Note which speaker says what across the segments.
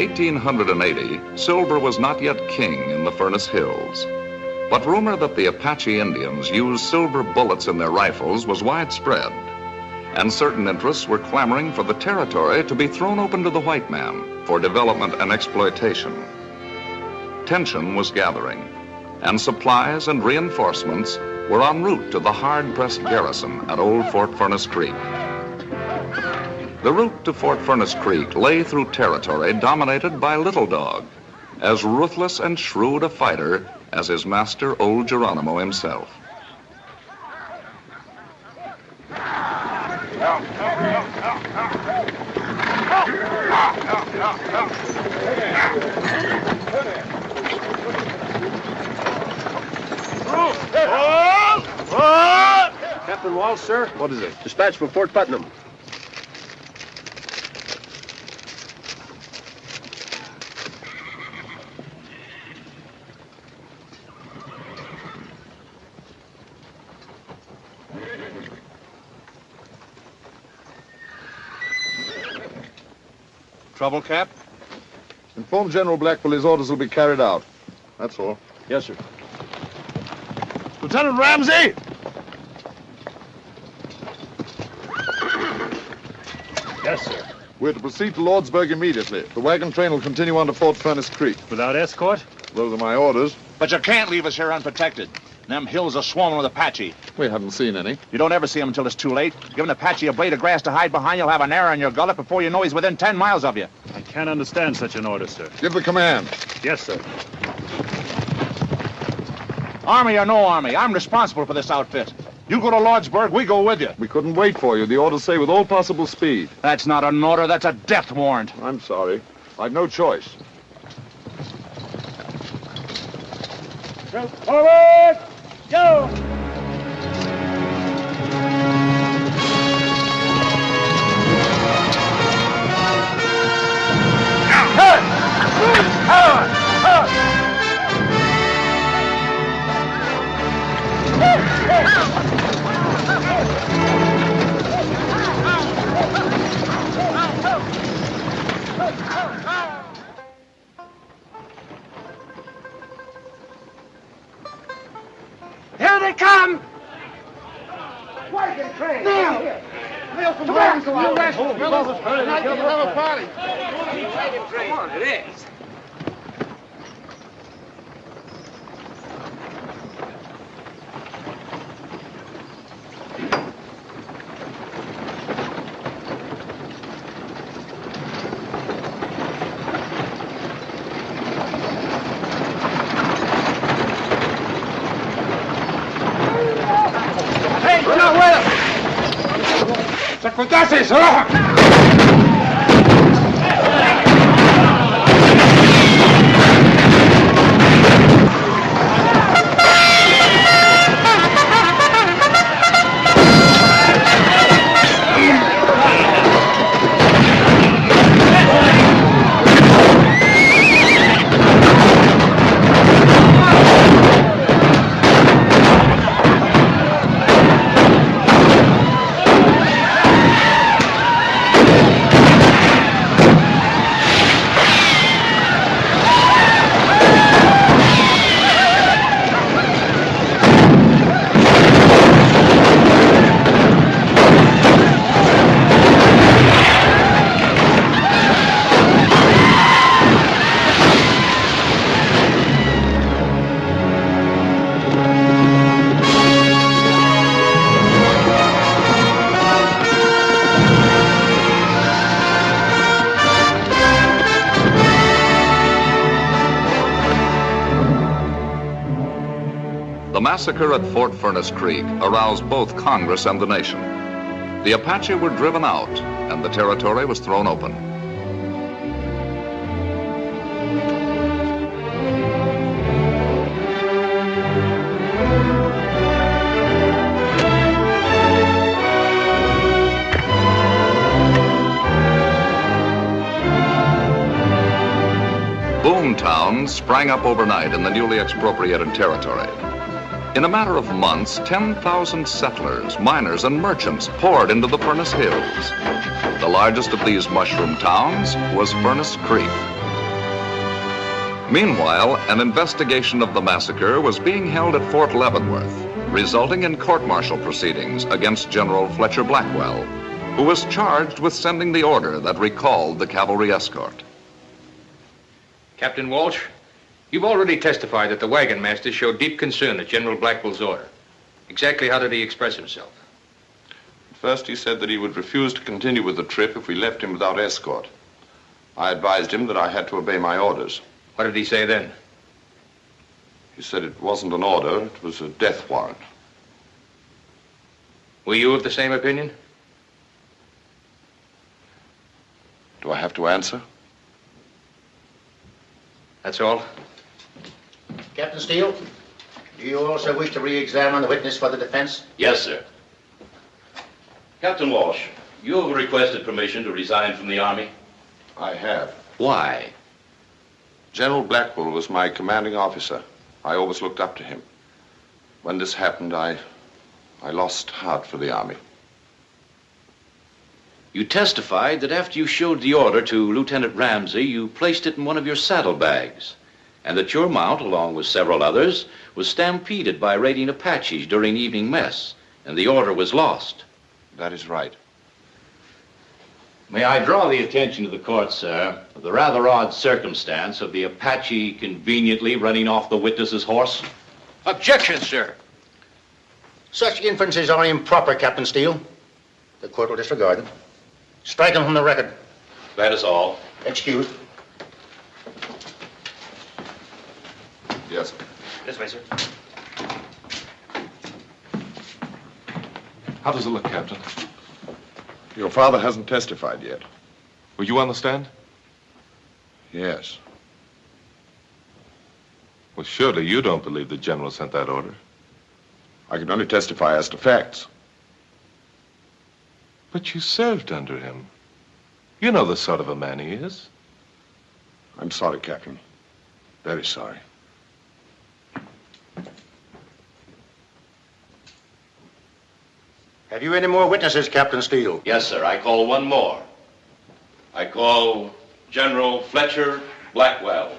Speaker 1: 1880, silver was not yet king in the Furnace Hills. But rumor that the Apache Indians used silver bullets in their rifles was widespread, and certain interests were clamoring for the territory to be thrown open to the white man for development and exploitation. Tension was gathering, and supplies and reinforcements were en route to the hard-pressed garrison at Old Fort Furnace Creek. The route to Fort Furnace Creek lay through territory dominated by Little Dog, as ruthless and shrewd a fighter as his master, Old Geronimo himself.
Speaker 2: Captain Walsh, sir.
Speaker 3: What is it?
Speaker 2: Dispatch for Fort Putnam.
Speaker 3: Trouble, Cap?
Speaker 4: Inform General Blackwell his orders will be carried out. That's all.
Speaker 2: Yes, sir.
Speaker 3: Lieutenant Ramsey!
Speaker 2: Yes, sir.
Speaker 4: We're to proceed to Lordsburg immediately. The wagon train will continue on to Fort Furnace Creek.
Speaker 2: Without escort?
Speaker 4: Those are my orders.
Speaker 3: But you can't leave us here unprotected. Them hills are swarming with Apache.
Speaker 4: We haven't seen any.
Speaker 3: You don't ever see them until it's too late. Give an Apache a blade of grass to hide behind, you'll have an arrow in your gullet before you know he's within 10 miles of you.
Speaker 2: I can't understand such an order, sir.
Speaker 4: Give the command.
Speaker 2: Yes, sir.
Speaker 3: Army or no army, I'm responsible for this outfit. You go to Lordsburg, we go with you.
Speaker 4: We couldn't wait for you. The orders say with all possible speed.
Speaker 3: That's not an order, that's a death warrant.
Speaker 4: I'm sorry. I've no choice.
Speaker 2: Forward! Go!
Speaker 5: Here they come!
Speaker 6: Wagon train!
Speaker 5: Now!
Speaker 6: Mail from West!
Speaker 5: Come on,
Speaker 6: West! Tonight we'll have a party!
Speaker 5: Come on, it is.
Speaker 6: ¡Sacotases!
Speaker 1: The massacre at Fort Furnace Creek aroused both Congress and the nation. The Apache were driven out, and the territory was thrown open. Boom towns sprang up overnight in the newly expropriated territory. In a matter of months, 10,000 settlers, miners, and merchants poured into the Furnace Hills. The largest of these mushroom towns was Furnace Creek. Meanwhile, an investigation of the massacre was being held at Fort Leavenworth, resulting in court-martial proceedings against General Fletcher Blackwell, who was charged with sending the order that recalled the cavalry escort.
Speaker 7: Captain Walsh, you've already testified that the wagon master showed deep concern at General Blackwell's order. Exactly how did he express himself?
Speaker 8: First, he said that he would refuse to continue with the trip if we left him without escort. I advised him that I had to obey my orders.
Speaker 7: What did he say then?
Speaker 8: He said it wasn't an order, it was a death warrant.
Speaker 7: Were you of the same opinion?
Speaker 8: Do I have to answer?
Speaker 7: That's all?
Speaker 9: Captain Steele, do you also wish to re-examine the witness for the defense?
Speaker 10: Yes, sir. Captain Walsh, you have requested permission to resign from the Army?
Speaker 8: I have.
Speaker 10: Why?
Speaker 8: General Blackwell was my commanding officer. I always looked up to him. When this happened, I lost heart for the Army.
Speaker 10: You testified that after you showed the order to Lieutenant Ramsey, you placed it in one of your saddlebags, and that your mount, along with several others, was stampeded by raiding Apaches during evening mess, and the order was lost.
Speaker 8: That is right.
Speaker 10: May I draw the attention of the court, sir, of the rather odd circumstance of the Apache conveniently running off the witness's horse?
Speaker 7: Objection, sir.
Speaker 9: Such inferences are improper, Captain Steele. The court will disregard them. Strike them from the record.
Speaker 10: That is all.
Speaker 9: Excused.
Speaker 8: Yes, sir.
Speaker 7: This way, sir.
Speaker 11: How does it look, Captain?
Speaker 8: Your father hasn't testified yet.
Speaker 11: Will you understand?
Speaker 8: Yes.
Speaker 11: Well, surely you don't believe the general sent that order.
Speaker 8: I can only testify as to facts.
Speaker 11: But you served under him. You know the sort of a man he is.
Speaker 8: I'm sorry, Captain. Very sorry.
Speaker 9: Have you any more witnesses, Captain Steele?
Speaker 10: Yes, sir. I call one more. I call General Fletcher Blackwell.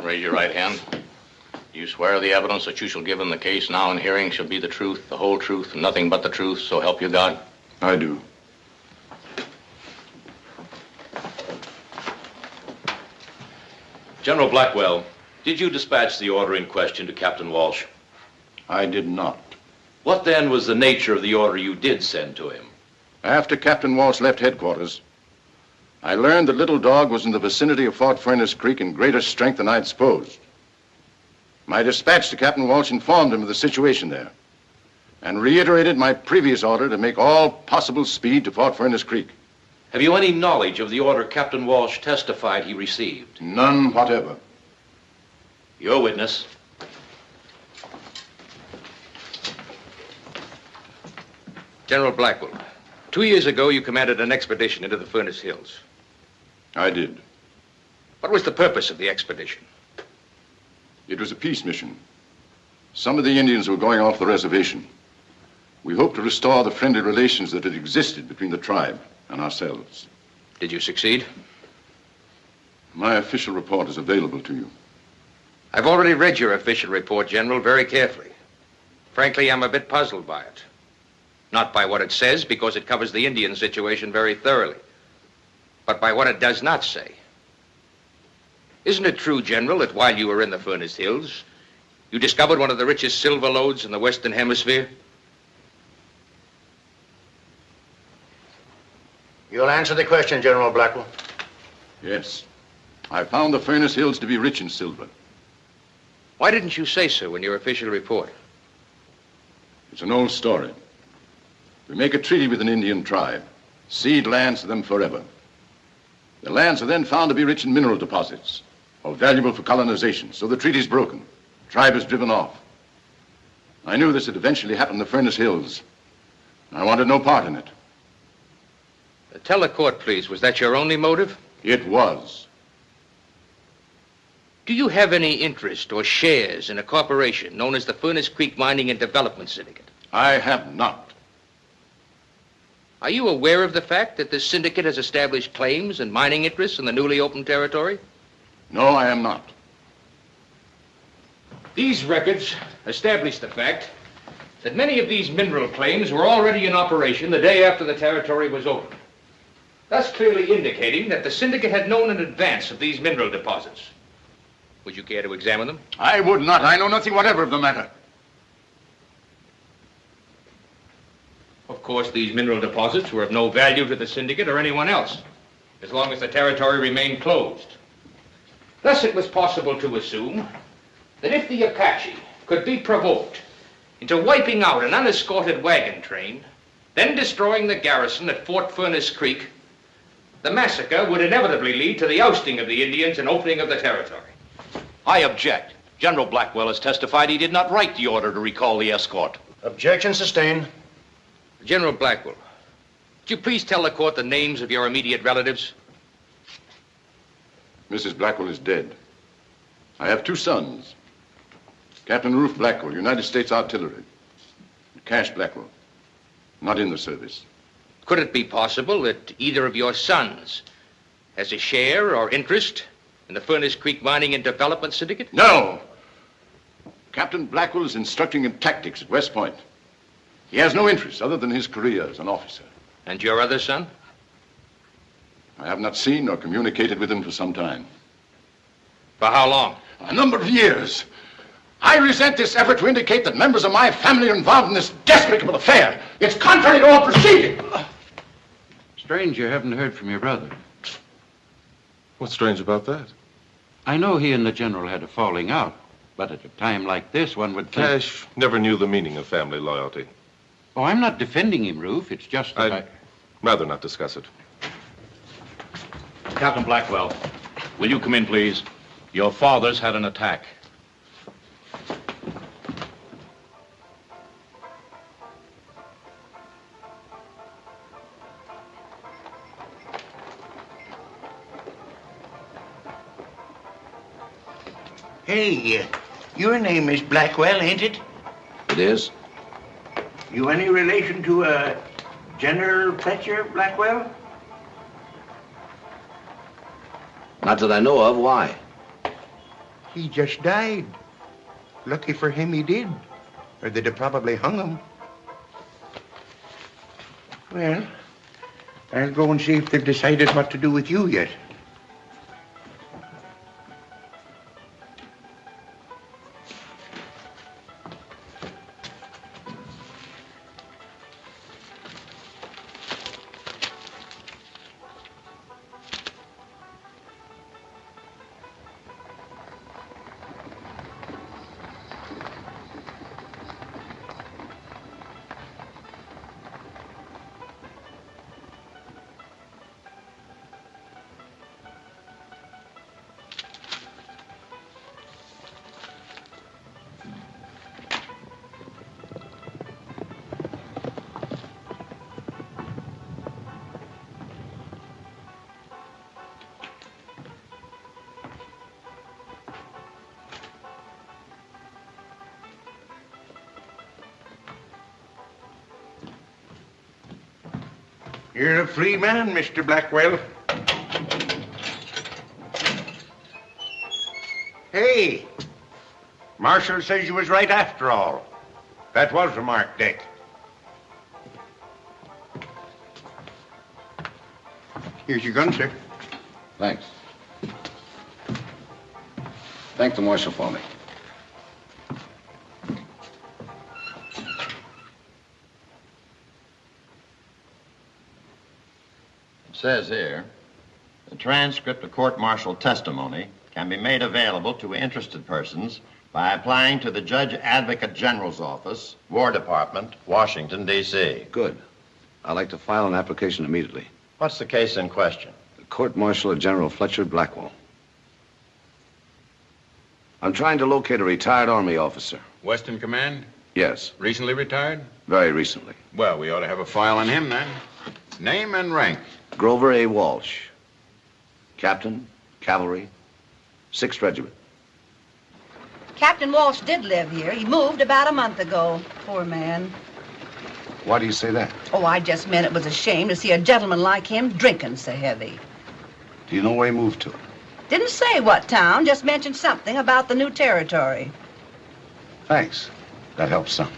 Speaker 7: Raise your right hand. You swear the evidence that you shall give in the case now in hearing shall be the truth, the whole truth, and nothing but the truth, so help you God?
Speaker 8: I do.
Speaker 10: General Blackwell, did you dispatch the order in question to Captain Walsh?
Speaker 12: I did not.
Speaker 10: What then was the nature of the order you did send to him?
Speaker 12: After Captain Walsh left headquarters, I learned that Little Dog was in the vicinity of Fort Furnace Creek in greater strength than I'd supposed. My dispatch to Captain Walsh informed him of the situation there and reiterated my previous order to make all possible speed to Fort Furnace Creek.
Speaker 10: Have you any knowledge of the order Captain Walsh testified he received?
Speaker 12: None whatever.
Speaker 10: Your witness.
Speaker 7: General Blackwell, 2 years ago you commanded an expedition into the Furnace Hills.
Speaker 12: I did.
Speaker 7: What was the purpose of the expedition?
Speaker 12: It was a peace mission. Some of the Indians were going off the reservation. We hoped to restore the friendly relations that had existed between the tribe and ourselves.
Speaker 7: Did you succeed?
Speaker 12: My official report is available to you.
Speaker 7: I've already read your official report, General, very carefully. Frankly, I'm a bit puzzled by it. Not by what it says, because it covers the Indian situation very thoroughly, but by what it does not say. Isn't it true, General, that while you were in the Furnace Hills, you discovered one of the richest silver lodes in the Western Hemisphere?
Speaker 9: You'll answer the question, General Blackwell.
Speaker 12: Yes. I found the Furnace Hills to be rich in silver.
Speaker 7: Why didn't you say so in your official report?
Speaker 12: It's an old story. We make a treaty with an Indian tribe, cede lands to them forever. The lands are then found to be rich in mineral deposits, or valuable for colonization, so the treaty's broken. The tribe is driven off. I knew this would eventually happen in the Furnace Hills. I wanted no part in it.
Speaker 7: Tell the court, please, was that your only motive?
Speaker 12: It was.
Speaker 7: Do you have any interest or shares in a corporation known as the Furnace Creek Mining and Development Syndicate?
Speaker 12: I have not.
Speaker 7: Are you aware of the fact that this syndicate has established claims and mining interests in the newly opened territory?
Speaker 12: No, I am not.
Speaker 7: These records establish the fact that many of these mineral claims were already in operation the day after the territory was opened, thus clearly indicating that the syndicate had known in advance of these mineral deposits. Would you care to examine them?
Speaker 12: I would not. I know nothing whatever of the matter.
Speaker 7: Of course, these mineral deposits were of no value to the syndicate or anyone else, as long as the territory remained closed. Thus, it was possible to assume that if the Apache could be provoked into wiping out an unescorted wagon train, then destroying the garrison at Fort Furnace Creek, the massacre would inevitably lead to the ousting of the Indians and opening of the territory.
Speaker 10: I object. General Blackwell has testified he did not write the order to recall the escort.
Speaker 9: Objection sustained.
Speaker 7: General Blackwell, would you please tell the court the names of your immediate relatives?
Speaker 12: Mrs. Blackwell is dead. I have 2 sons. Captain Ruth Blackwell, United States Artillery. And Cash Blackwell, not in the service.
Speaker 7: Could it be possible that either of your sons has a share or interest in the Furnace Creek Mining and Development Syndicate?
Speaker 12: No! Captain Blackwell is instructing in tactics at West Point. He has no interest other than his career as an officer.
Speaker 7: And your other son?
Speaker 12: I have not seen or communicated with him for some time.
Speaker 7: For how long?
Speaker 12: A number of years. I resent this effort to indicate that members of my family are involved in this despicable affair. It's contrary to all procedure.
Speaker 13: Strange you haven't heard from your brother.
Speaker 11: What's strange about that?
Speaker 13: I know he and the general had a falling out, but at a time like this, one would think...
Speaker 11: Cash never knew the meaning of family loyalty.
Speaker 13: Oh, I'm not defending him, Ruth. It's just that
Speaker 11: I'd rather not discuss it.
Speaker 10: Captain Blackwell, will you come in, please? Your father's had an attack.
Speaker 14: Hey, your name is Blackwell, ain't it?
Speaker 10: It is?
Speaker 14: You any relation to, General Fletcher Blackwell?
Speaker 10: Not that I know of. Why?
Speaker 14: He just died. Lucky for him he did, or they'd have probably hung him. Well, I'll go and see if they've decided what to do with you yet. You're a free man, Mr. Blackwell. Hey, Marshal says you was right after all. That was remarked, Dick. Here's your gun, sir.
Speaker 12: Thanks. Thank the marshal for me.
Speaker 15: It says here, the transcript of court-martial testimony can be made available to interested persons by applying to the Judge Advocate General's Office, War Department, Washington, D.C.
Speaker 16: Good. I'd like to file an application immediately.
Speaker 15: What's the case in question?
Speaker 16: The Court-Martial of General Fletcher Blackwell. I'm trying to locate a retired Army officer.
Speaker 17: Western Command?
Speaker 16: Yes.
Speaker 17: Recently retired?
Speaker 16: Very recently.
Speaker 17: Well, we ought to have a file on him then. Name and rank?
Speaker 16: Grover A. Walsh. Captain, Cavalry, 6th Regiment.
Speaker 18: Captain Walsh did live here. He moved about a month ago. Poor man.
Speaker 16: Why do you say that?
Speaker 18: Oh, I just meant it was a shame to see a gentleman like him drinking so heavy.
Speaker 16: Do you know where he moved to?
Speaker 18: Didn't say what town, just mentioned something about the new territory.
Speaker 16: Thanks. That helps some.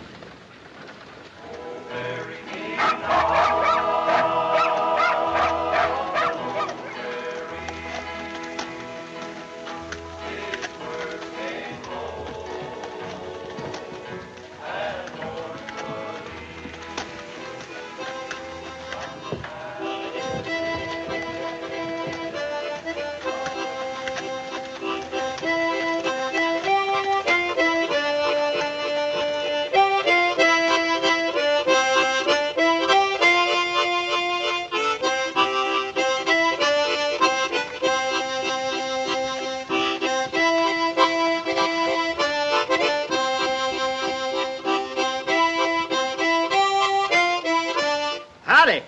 Speaker 19: Howdy.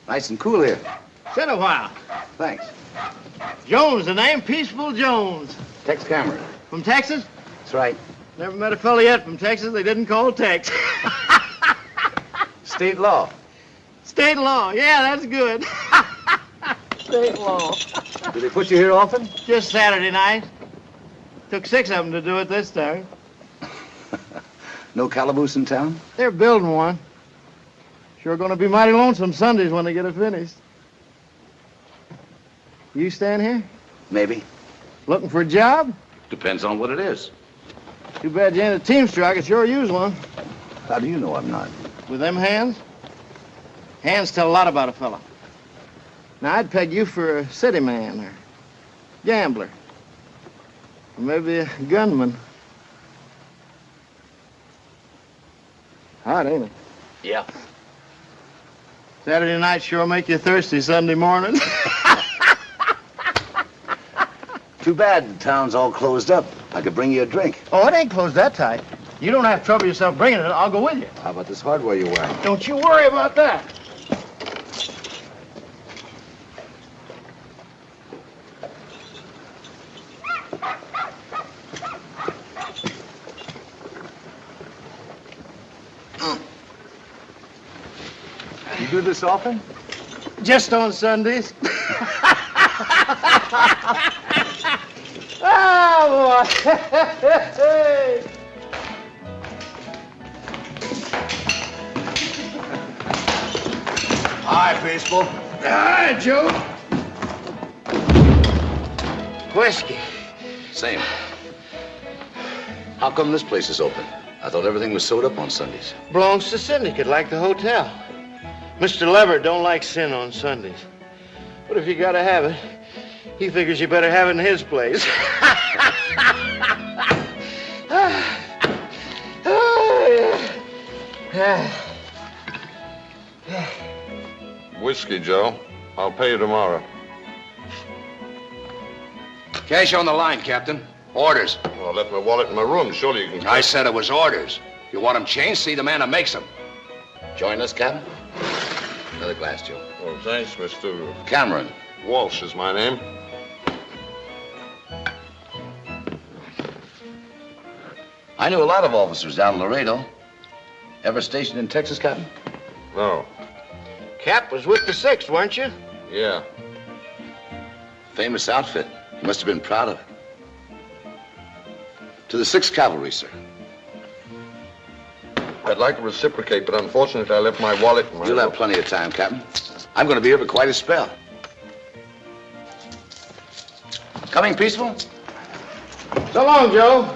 Speaker 16: Nice and cool here.
Speaker 19: Sit a while.
Speaker 16: Thanks.
Speaker 19: Jones, the name? Peaceful Jones.
Speaker 16: Tex Cameron.
Speaker 19: From Texas?
Speaker 16: That's right.
Speaker 19: Never met a fella yet from Texas they didn't call Tex.
Speaker 16: State law.
Speaker 19: State law. Yeah, that's good. State law.
Speaker 16: Do they put you here often?
Speaker 19: Just Saturday night. Took 6 of them to do it this time.
Speaker 16: No calaboose in town?
Speaker 19: They're building one. Sure gonna be mighty lonesome Sundays when they get it finished. You staying here?
Speaker 16: Maybe.
Speaker 19: Looking for a job?
Speaker 16: Depends on what it is.
Speaker 19: Too bad you ain't a teamster. I could sure use one.
Speaker 16: How do you know I'm not?
Speaker 19: With them hands? Hands tell a lot about a fella. Now, I'd peg you for a city man or gambler. Or maybe a gunman. Hot, ain't it?
Speaker 16: Yeah.
Speaker 19: Saturday night sure make you thirsty Sunday morning.
Speaker 16: Too bad the town's all closed up. I could bring you a drink.
Speaker 19: Oh, it ain't closed that tight. You don't have to trouble yourself bringing it. I'll go with you.
Speaker 16: How about this hardware you're wearing?
Speaker 19: Don't you worry about that.
Speaker 16: You do this often?
Speaker 19: Just on Sundays. Oh, boy.
Speaker 16: Hi, baseball.
Speaker 19: Hi, Joe. Whiskey.
Speaker 16: Same. How come this place is open? I thought everything was sewed up on Sundays.
Speaker 19: Belongs to syndicate, like the hotel. Mr. Leverett don't like sin on Sundays. But if you gotta have it, he figures you better have it in his place.
Speaker 8: Whiskey, Joe. I'll pay you tomorrow.
Speaker 7: Cash on the line, Captain. Orders.
Speaker 8: Well, I left my wallet in my room. Surely you can...
Speaker 7: I said it was orders. You want them changed? See the man that makes them.
Speaker 16: Join us, Captain? Another glass, Joe.
Speaker 8: Oh, thanks, Mr.
Speaker 16: Cameron.
Speaker 8: Walsh is my name.
Speaker 16: I knew a lot of officers down in Laredo. Ever stationed in Texas, Captain?
Speaker 8: No.
Speaker 19: Cap was with the 6th, weren't you?
Speaker 8: Yeah.
Speaker 16: Famous outfit. You must have been proud of it. To the 6th Cavalry, sir.
Speaker 8: I'd like to reciprocate, but unfortunately I left my wallet in my
Speaker 16: You'll have plenty of time, Captain. I'm going to be here for quite a spell. Coming peaceful?
Speaker 19: So long, Joe.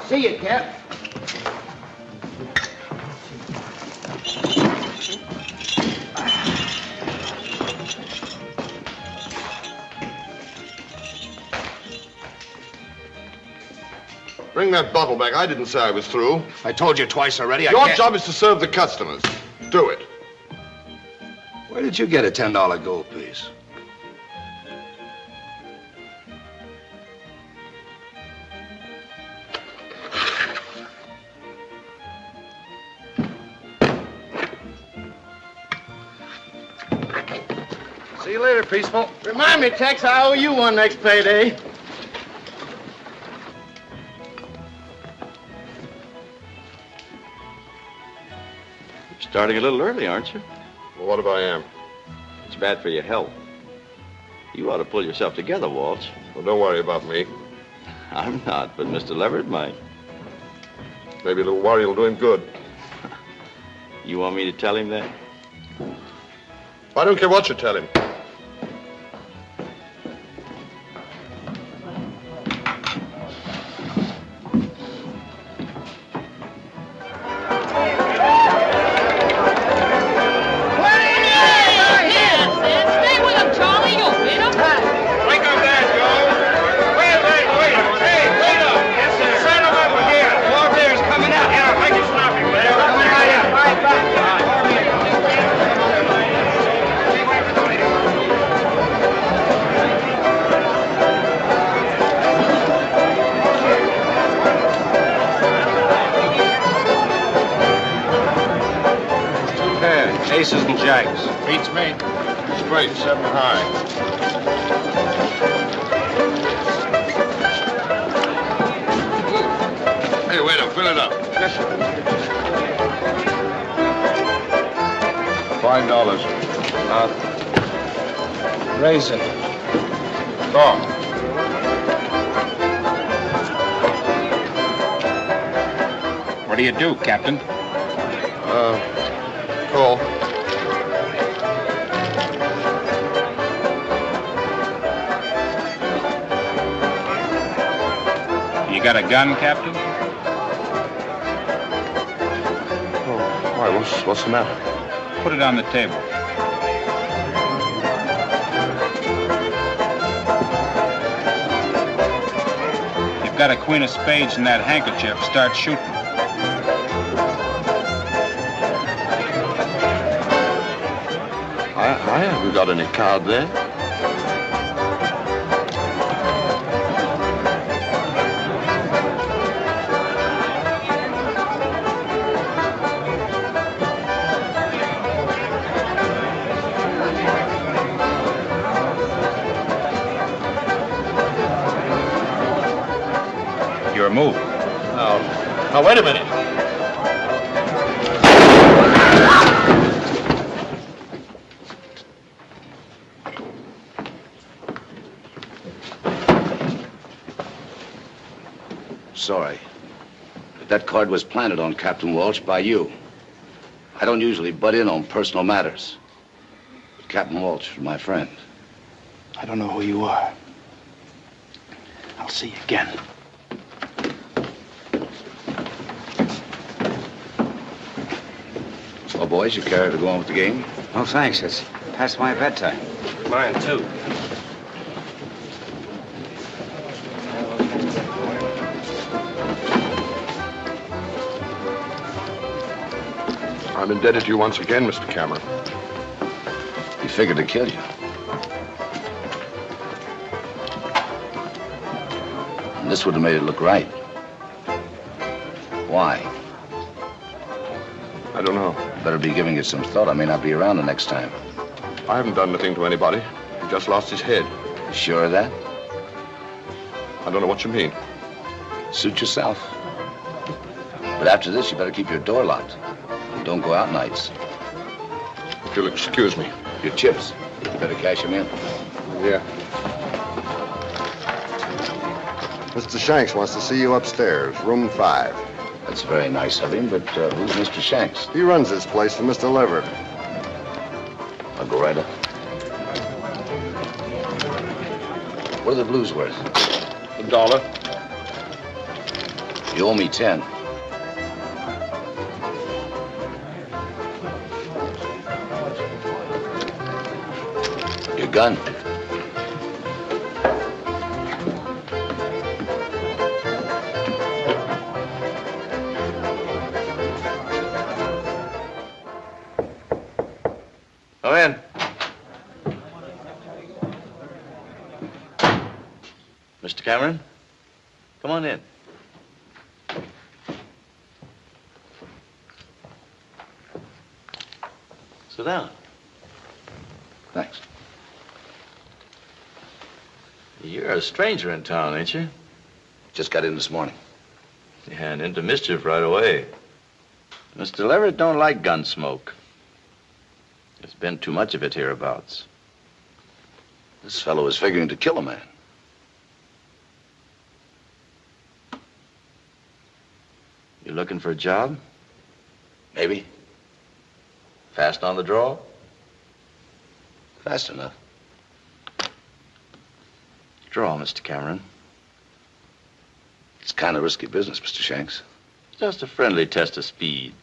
Speaker 19: See you, Cap.
Speaker 8: Bring that bottle back. I didn't say I was through.
Speaker 7: I told you twice already.
Speaker 8: Your job is to serve the customers. Do it.
Speaker 16: Where did you get a $10 gold piece?
Speaker 19: See you later, Peaceful. Remind me, Tex, I owe you one next payday.
Speaker 17: Starting a little early, aren't you?
Speaker 4: Well, what if I am?
Speaker 17: It's bad for your health. You ought to pull yourself together, Walsh.
Speaker 4: Well, don't worry about me.
Speaker 17: I'm not, but Mr. Leverett might.
Speaker 4: Maybe a little worry will do him good.
Speaker 17: You want me to tell him that?
Speaker 4: I don't care what you tell him.
Speaker 17: Aces and jacks.
Speaker 4: Beats me. Straight, 7 high.
Speaker 8: Hey, waiter, fill it up.
Speaker 4: Yes, sir.
Speaker 8: $5.
Speaker 17: Raise it.
Speaker 4: Go.
Speaker 17: What do you do, Captain?
Speaker 4: Call.
Speaker 17: You got a gun, Captain?
Speaker 4: Oh, why, what's the matter?
Speaker 17: Put it on the table. You've got a queen of spades in that handkerchief. Start shooting.
Speaker 8: I haven't got any card there.
Speaker 17: Your move.
Speaker 4: Now, wait a minute.
Speaker 16: Sorry. But that card was planted on Captain Walsh by you. I don't usually butt in on personal matters. But Captain Walsh is my friend.
Speaker 19: I don't know who you are. I'll see you again.
Speaker 16: Well, boys, you care to go on with the game?
Speaker 20: No, thanks. It's past my bedtime.
Speaker 17: Mine, too.
Speaker 4: I'm indebted to you once again, Mr. Cameron.
Speaker 16: He figured to kill you. And this would have made it look right. Why?
Speaker 4: I don't know.
Speaker 16: Better be giving it some thought. I may not be around the next time.
Speaker 4: I haven't done anything to anybody. He just lost his head.
Speaker 16: You sure of that?
Speaker 4: I don't know what you mean.
Speaker 16: Suit yourself. But after this, you better keep your door locked. And don't go out nights.
Speaker 4: If you'll excuse me.
Speaker 16: Your chips. You better cash them in.
Speaker 4: Yeah.
Speaker 21: Mr. Shanks wants to see you upstairs, room 5.
Speaker 16: That's very nice of him, but who's Mr. Shanks?
Speaker 21: He runs this place for Mr. Leverett.
Speaker 16: I'll go right up. What are the blues worth?
Speaker 4: $1.
Speaker 16: You owe me 10. Your gun.
Speaker 7: Come in.
Speaker 10: Mr. Cameron, come on in. Sit down.
Speaker 16: Thanks.
Speaker 10: You're a stranger in town, ain't you?
Speaker 16: Just got in this morning.
Speaker 10: And into mischief right away. Mr. Leverett don't like gun smoke. There's been too much of it hereabouts.
Speaker 16: This fellow is figuring to kill a man.
Speaker 10: You looking for a job?
Speaker 16: Maybe.
Speaker 10: Fast on the draw?
Speaker 16: Fast enough.
Speaker 10: Draw, Mr. Cameron.
Speaker 16: It's kind of risky business, Mr. Shanks.
Speaker 10: Just a friendly test of speed.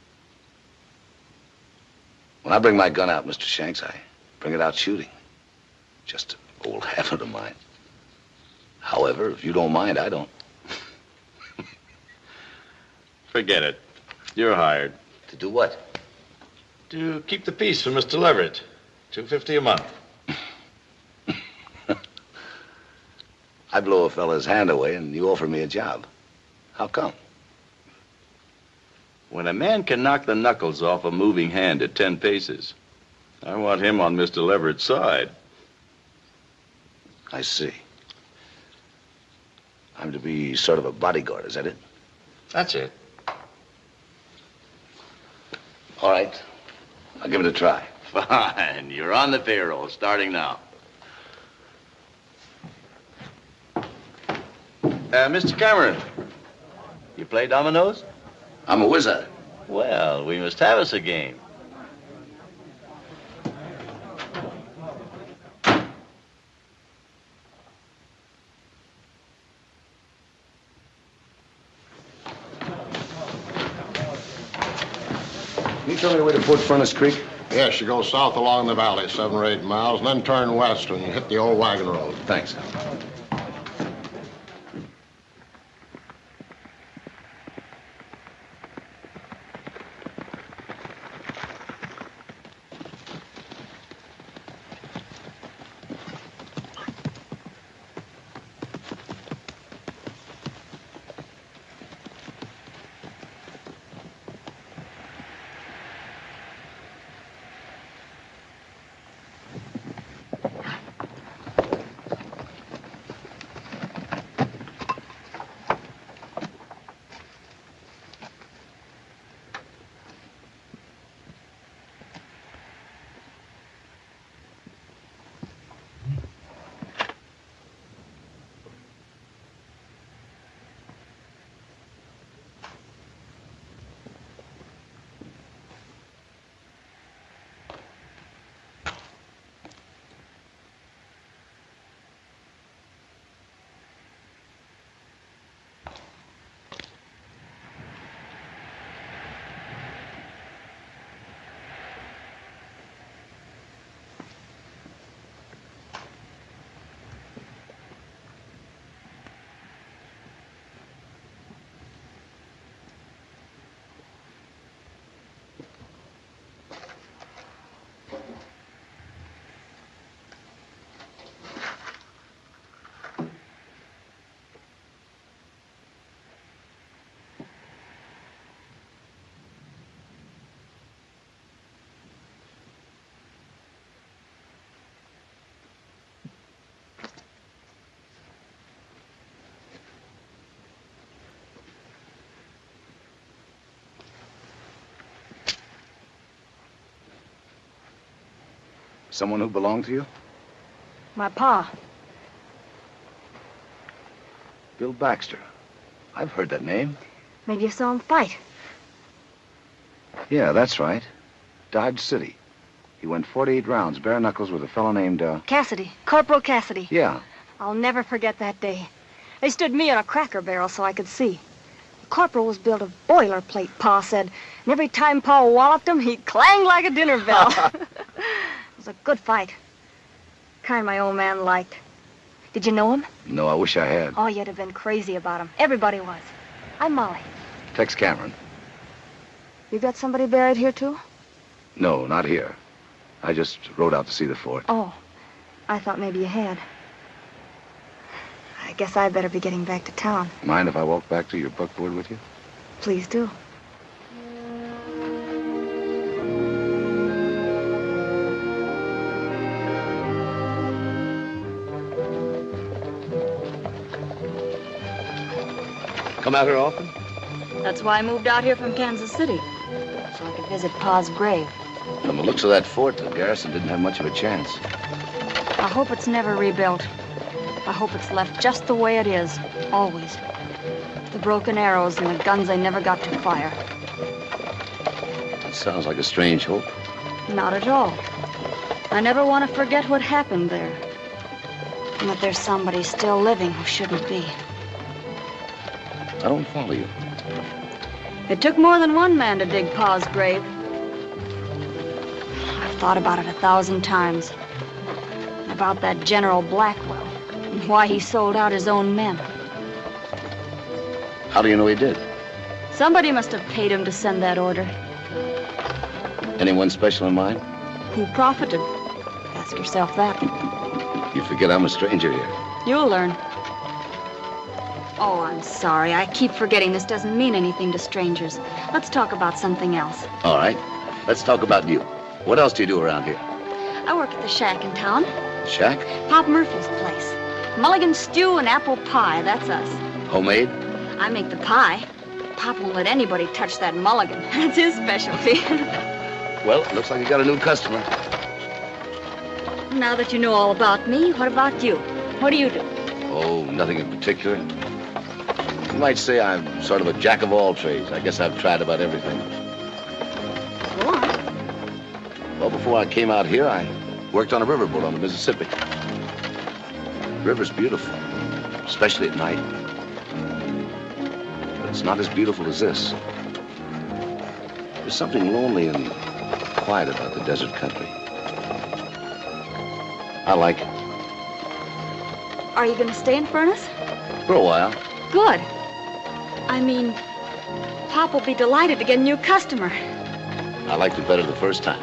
Speaker 16: When I bring my gun out, Mr. Shanks, I bring it out shooting. Just an old habit of mine. However, if you don't mind, I don't.
Speaker 10: Forget it. You're hired.
Speaker 16: To do what?
Speaker 10: To keep the peace for Mr. Leverett. $250 a month.
Speaker 16: I blow a fella's hand away and you offer me a job. How come?
Speaker 10: When a man can knock the knuckles off a moving hand at 10 paces, I want him on Mr. Leverett's side.
Speaker 16: I see. I'm to be sort of a bodyguard, is that it?
Speaker 10: That's it.
Speaker 16: All right. I'll give it a try.
Speaker 10: Fine. You're on the payroll, starting now. Mr. Cameron, you play dominoes?
Speaker 16: I'm a wizard.
Speaker 10: Well, we must have us a game.
Speaker 21: Can you tell me the way to Fort Furnace Creek?
Speaker 6: Yes, you go south along the valley, 7 or 8 miles, and then turn west when you hit the old wagon road.
Speaker 16: Thanks. Someone who belonged to you?
Speaker 18: My pa.
Speaker 16: Bill Baxter. I've heard that name.
Speaker 18: Maybe you saw him fight.
Speaker 16: Yeah, that's right. Dodge City. He went 48 rounds, bare knuckles, with a fellow named,
Speaker 18: Cassidy. Corporal Cassidy.
Speaker 16: Yeah.
Speaker 18: I'll never forget that day. They stood me on a cracker barrel so I could see. The corporal was built of boilerplate, Pa said. And every time Pa walloped him, he clanged like a dinner bell. It was a good fight. Kind my old man liked. Did you know him?
Speaker 16: No, I wish I had.
Speaker 18: Oh, you'd have been crazy about him. Everybody was. I'm Molly.
Speaker 16: Tex Cameron.
Speaker 18: You got somebody buried here, too?
Speaker 16: No, not here. I just rode out to see the fort.
Speaker 18: Oh, I thought maybe you had. I guess I'd better be getting back to town.
Speaker 16: Mind if I walk back to your buckboard with you?
Speaker 18: Please do.
Speaker 16: Come out here often?
Speaker 18: That's why I moved out here from Kansas City, so I could visit Pa's grave.
Speaker 16: From the looks of that fort, the garrison didn't have much of a chance.
Speaker 18: I hope it's never rebuilt. I hope it's left just the way it is, always. The broken arrows and the guns they never got to fire.
Speaker 16: It sounds like a strange hope.
Speaker 18: Not at all. I never want to forget what happened there. And that there's somebody still living who shouldn't be.
Speaker 16: I don't follow you.
Speaker 18: It took more than one man to dig Pa's grave. I've thought about it 1,000 times. About that General Blackwell and why he sold out his own men.
Speaker 16: How do you know he did?
Speaker 18: Somebody must have paid him to send that order.
Speaker 16: Anyone special in mind?
Speaker 18: Who profited? Ask yourself that.
Speaker 16: You forget I'm a stranger here.
Speaker 18: You'll learn. Oh, I'm sorry. I keep forgetting this doesn't mean anything to strangers. Let's talk about something else.
Speaker 16: All right. Let's talk about you. What else do you do around here?
Speaker 18: I work at the shack in town.
Speaker 16: Shack?
Speaker 18: Pop Murphy's place. Mulligan stew and apple pie, that's us.
Speaker 16: Homemade?
Speaker 18: I make the pie. Pop won't let anybody touch that mulligan. That's his specialty.
Speaker 16: Well, looks like you got a new customer.
Speaker 18: Now that you know all about me, what about you? What do you do?
Speaker 16: Oh, nothing in particular. You might say I'm sort of a jack of all trades. I guess I've tried about everything.
Speaker 18: Go on.
Speaker 16: Well, before I came out here, I worked on a riverboat on the Mississippi. The river's beautiful, especially at night. But it's not as beautiful as this. There's something lonely and quiet about the desert country. I like it.
Speaker 18: Are you going to stay in Furnace?
Speaker 16: For a while.
Speaker 18: Good. I mean, Pop will be delighted to get a new customer.
Speaker 16: I liked it better the first time.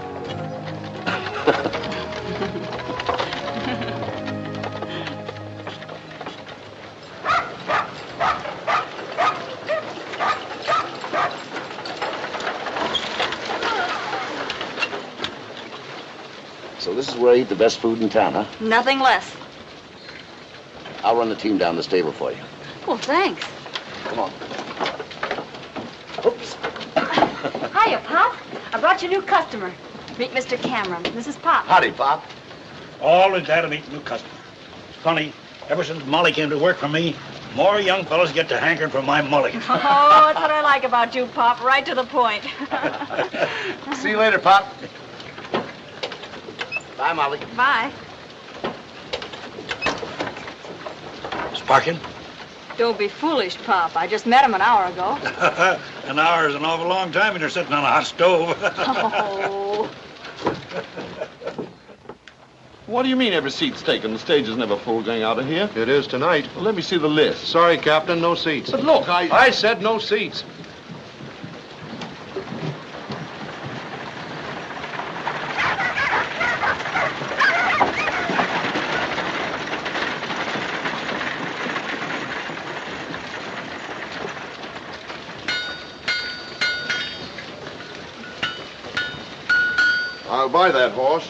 Speaker 16: So this is where I eat the best food in town, huh?
Speaker 18: Nothing less.
Speaker 16: I'll run the team down the stable for you.
Speaker 18: Well, thanks.
Speaker 16: Come on.
Speaker 18: Hiya, Pop. I brought you a new customer. Meet Mr. Cameron. This is Pop.
Speaker 16: Howdy, Pop.
Speaker 3: Always glad to meet a new customer. Funny, ever since Molly came to work for me, more young fellows get to hankering for my mulligan.
Speaker 18: Oh, that's what I like about you, Pop. Right to the point.
Speaker 16: See you later, Pop. Bye, Molly.
Speaker 18: Bye.
Speaker 3: Sparkin?
Speaker 18: Don't be foolish, Pop. I just met him an hour ago.
Speaker 3: An hour is an awful long time when you're sitting on a hot stove.
Speaker 18: Oh.
Speaker 8: What do you mean every seat's taken? The stage is never full going out of here.
Speaker 21: It is tonight.
Speaker 8: Well, let me see the list.
Speaker 21: Sorry, Captain, no seats.
Speaker 8: But look,
Speaker 21: I said no seats.
Speaker 4: I'll buy that horse.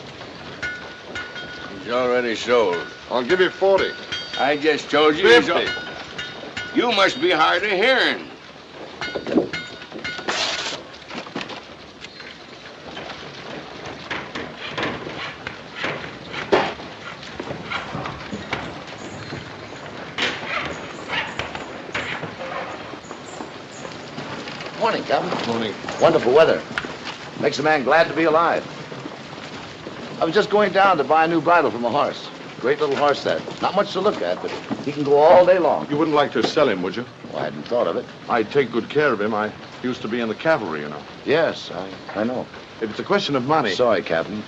Speaker 22: He's already sold.
Speaker 4: I'll give you 40.
Speaker 22: I just told you.
Speaker 4: 50.
Speaker 22: You must be hard of hearing.
Speaker 16: Morning, Captain.
Speaker 4: Morning.
Speaker 16: Wonderful weather. Makes a man glad to be alive. I was just going down to buy a new bridle from a horse. Great little horse, that. Not much to look at, but he can go all day long.
Speaker 4: You wouldn't like to sell him, would you?
Speaker 16: Well, I hadn't thought of it.
Speaker 4: I'd take good care of him. I used to be in the cavalry, you know.
Speaker 16: Yes, I know.
Speaker 4: If it's a question of money...
Speaker 16: Sorry, Captain,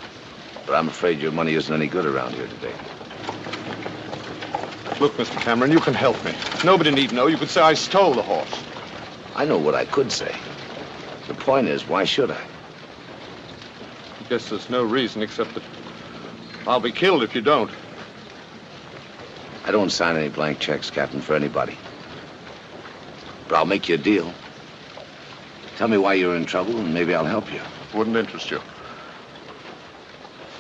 Speaker 16: but I'm afraid your money isn't any good around here today.
Speaker 4: Look, Mr. Cameron, you can help me. Nobody need know. You could say I stole the horse.
Speaker 16: I know what I could say. The point is, why should I?
Speaker 4: I guess there's no reason except that I'll be killed if you don't.
Speaker 16: I don't sign any blank checks, Captain, for anybody. But I'll make you a deal. Tell me why you're in trouble, and maybe I'll help you.
Speaker 4: Wouldn't interest you.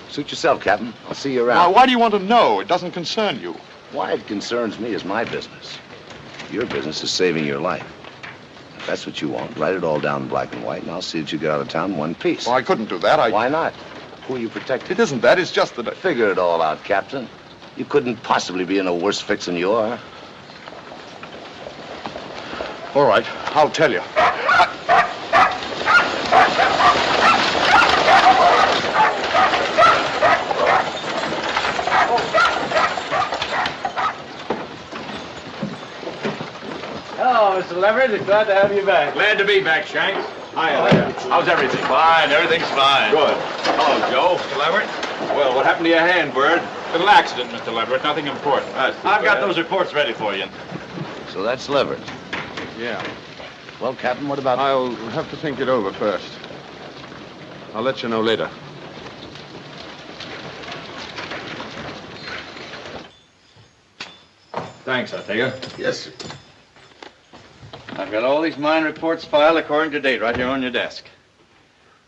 Speaker 16: Suit yourself, Captain. I'll see you around.
Speaker 4: Now, why do you want to know? It doesn't concern you.
Speaker 16: Why it concerns me is my business. Your business is saving your life. that's what you want. Write it all down in black and white, and I'll see that you get out of town in one piece.
Speaker 12: Well, I couldn't do that.
Speaker 16: Why not? Who are you protecting?
Speaker 12: It isn't that. It's just that
Speaker 16: Figure it all out, Captain. You couldn't possibly be in a worse fix than you are.
Speaker 12: All right, I'll tell you.
Speaker 2: Hello, Mr. Leverett. Glad to have you back.
Speaker 4: Glad to be back, Shanks. Hi. How's everything?
Speaker 17: Fine, everything's fine.
Speaker 4: Good.
Speaker 17: Hello, Joe.
Speaker 4: Mr. Leverett? Well, what happened to your hand, Bird?
Speaker 17: Little accident, Mr. Leverett. Nothing important.
Speaker 4: I've
Speaker 17: got those reports ready for you.
Speaker 16: So that's Leverett.
Speaker 12: Yeah.
Speaker 16: Well, Captain, what about...
Speaker 12: I'll have to think it over first. I'll let you know later.
Speaker 4: Thanks, I tell you.
Speaker 12: Yes, sir.
Speaker 17: I've got all these mine reports filed according to date right here on your desk.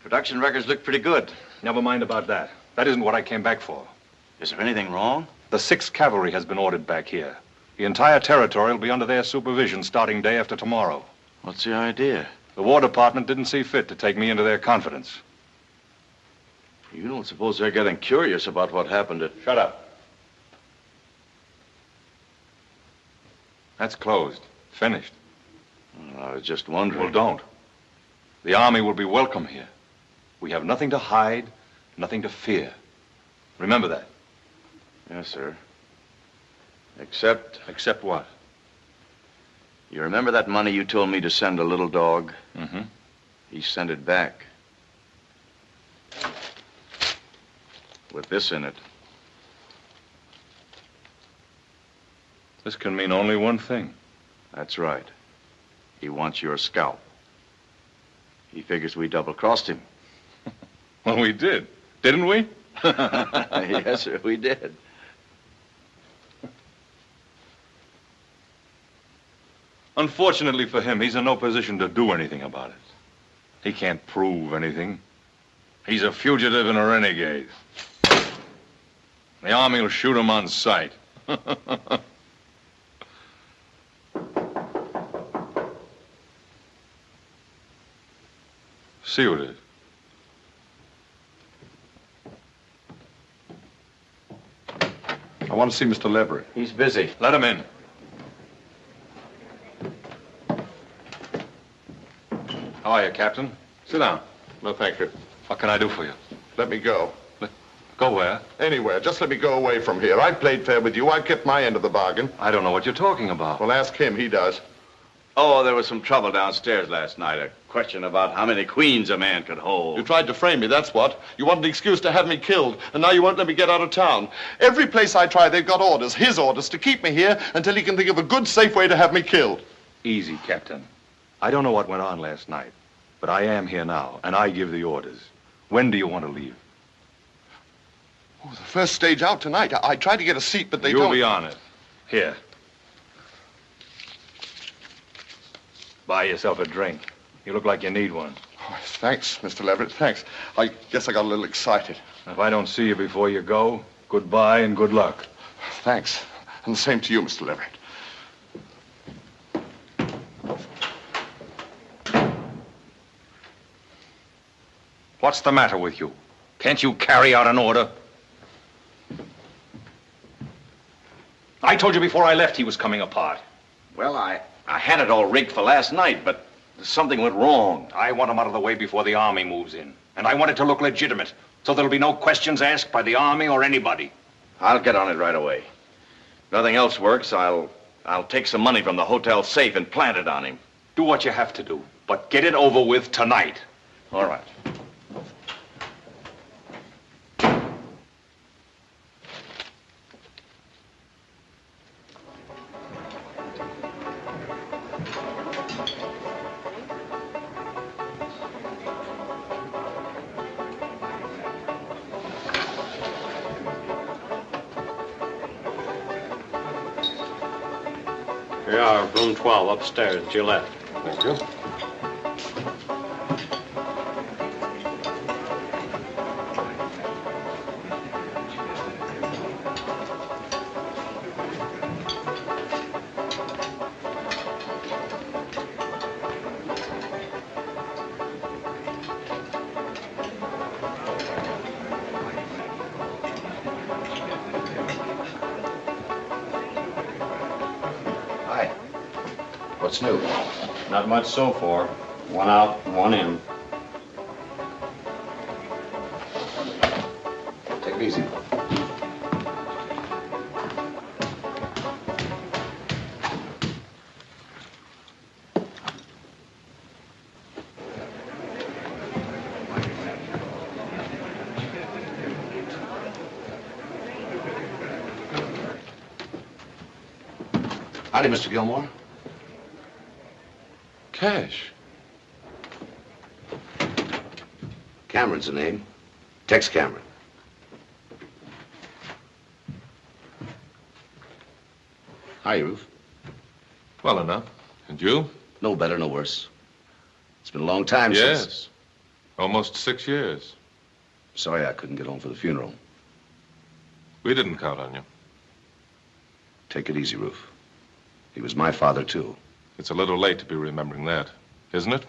Speaker 17: Production records look pretty good.
Speaker 4: Never mind about that. That isn't what I came back for.
Speaker 17: Is there anything wrong?
Speaker 4: The 6th Cavalry has been ordered back here. The entire territory will be under their supervision starting day after tomorrow.
Speaker 17: What's the idea?
Speaker 4: The War Department didn't see fit to take me into their confidence.
Speaker 17: You don't suppose they're getting curious about what happened at...
Speaker 4: Shut up. That's closed. Finished.
Speaker 17: I was just wondering.
Speaker 4: Well, don't. The Army will be welcome here. We have nothing to hide, nothing to fear. Remember that.
Speaker 17: Yes, sir. Except...
Speaker 4: Except what?
Speaker 17: You remember that money you told me to send a little dog?
Speaker 4: Mm-hmm.
Speaker 17: He sent it back. With this in it.
Speaker 4: This can mean only one thing.
Speaker 17: That's right. He wants your scalp. He figures we double-crossed him.
Speaker 4: Well, we did. Didn't we?
Speaker 17: Yes, sir, we did.
Speaker 4: Unfortunately for him, he's in no position to do anything about it. He can't prove anything. He's a fugitive and a renegade. The Army will shoot him on sight. See who it is.
Speaker 12: I want to see Mr. Leverett.
Speaker 17: He's busy.
Speaker 4: Let him in. How are you, Captain?
Speaker 12: Sit down. No, thank you.
Speaker 4: What can I do for you?
Speaker 12: Let me go.
Speaker 4: Go where?
Speaker 12: Anywhere. Just let me go away from here. I played fair with you. I kept my end of the bargain.
Speaker 4: I don't know what you're talking about.
Speaker 12: Well, ask him. He does.
Speaker 17: Oh, there was some trouble downstairs last night. A question about how many queens a man could hold.
Speaker 12: You tried to frame me, that's what. You wanted an excuse to have me killed, and now you won't let me get out of town. Every place I try, they've got orders, his orders, to keep me here until he can think of a good, safe way to have me killed.
Speaker 4: Easy, Captain. I don't know what went on last night, but I am here now, and I give the orders. When do you want to leave?
Speaker 12: Oh, the first stage out tonight. I tried to get a seat, but they
Speaker 4: You'll
Speaker 12: don't...
Speaker 4: be on it. Here. Buy yourself a drink. You look like you need one.
Speaker 12: Oh, thanks, Mr. Leverett, thanks. I guess I got a little excited.
Speaker 4: If I don't see you before you go, goodbye and good luck.
Speaker 12: Thanks. And the same to you, Mr. Leverett.
Speaker 4: What's the matter with you? Can't you carry out an order? I told you before I left he was coming apart.
Speaker 17: Well, I had it all rigged for last night, but something went wrong.
Speaker 4: I want him out of the way before the Army moves in. And I want it to look legitimate, so there'll be no questions asked by the Army or anybody.
Speaker 17: I'll get on it right away. If nothing else works, I'll take some money from the hotel safe and plant it on him.
Speaker 4: Do what you have to do, but get it over with tonight.
Speaker 17: All right.
Speaker 2: Here you are, room 12, upstairs, to your left.
Speaker 12: Thank you.
Speaker 16: What's new?
Speaker 15: Not much so far. One out, one in.
Speaker 16: Take it easy. Howdy, Mr. Gilmore.
Speaker 11: Cash.
Speaker 16: Cameron's the name. Tex Cameron. Hi, Ruth.
Speaker 11: Well enough. And you?
Speaker 16: No better, no worse. It's been a long time
Speaker 11: yes.
Speaker 16: since...
Speaker 11: Almost 6 years.
Speaker 16: Sorry I couldn't get home for the funeral.
Speaker 11: We didn't count on you.
Speaker 16: Take it easy, Ruth. He was my father, too.
Speaker 11: It's a little late to be remembering that, isn't it?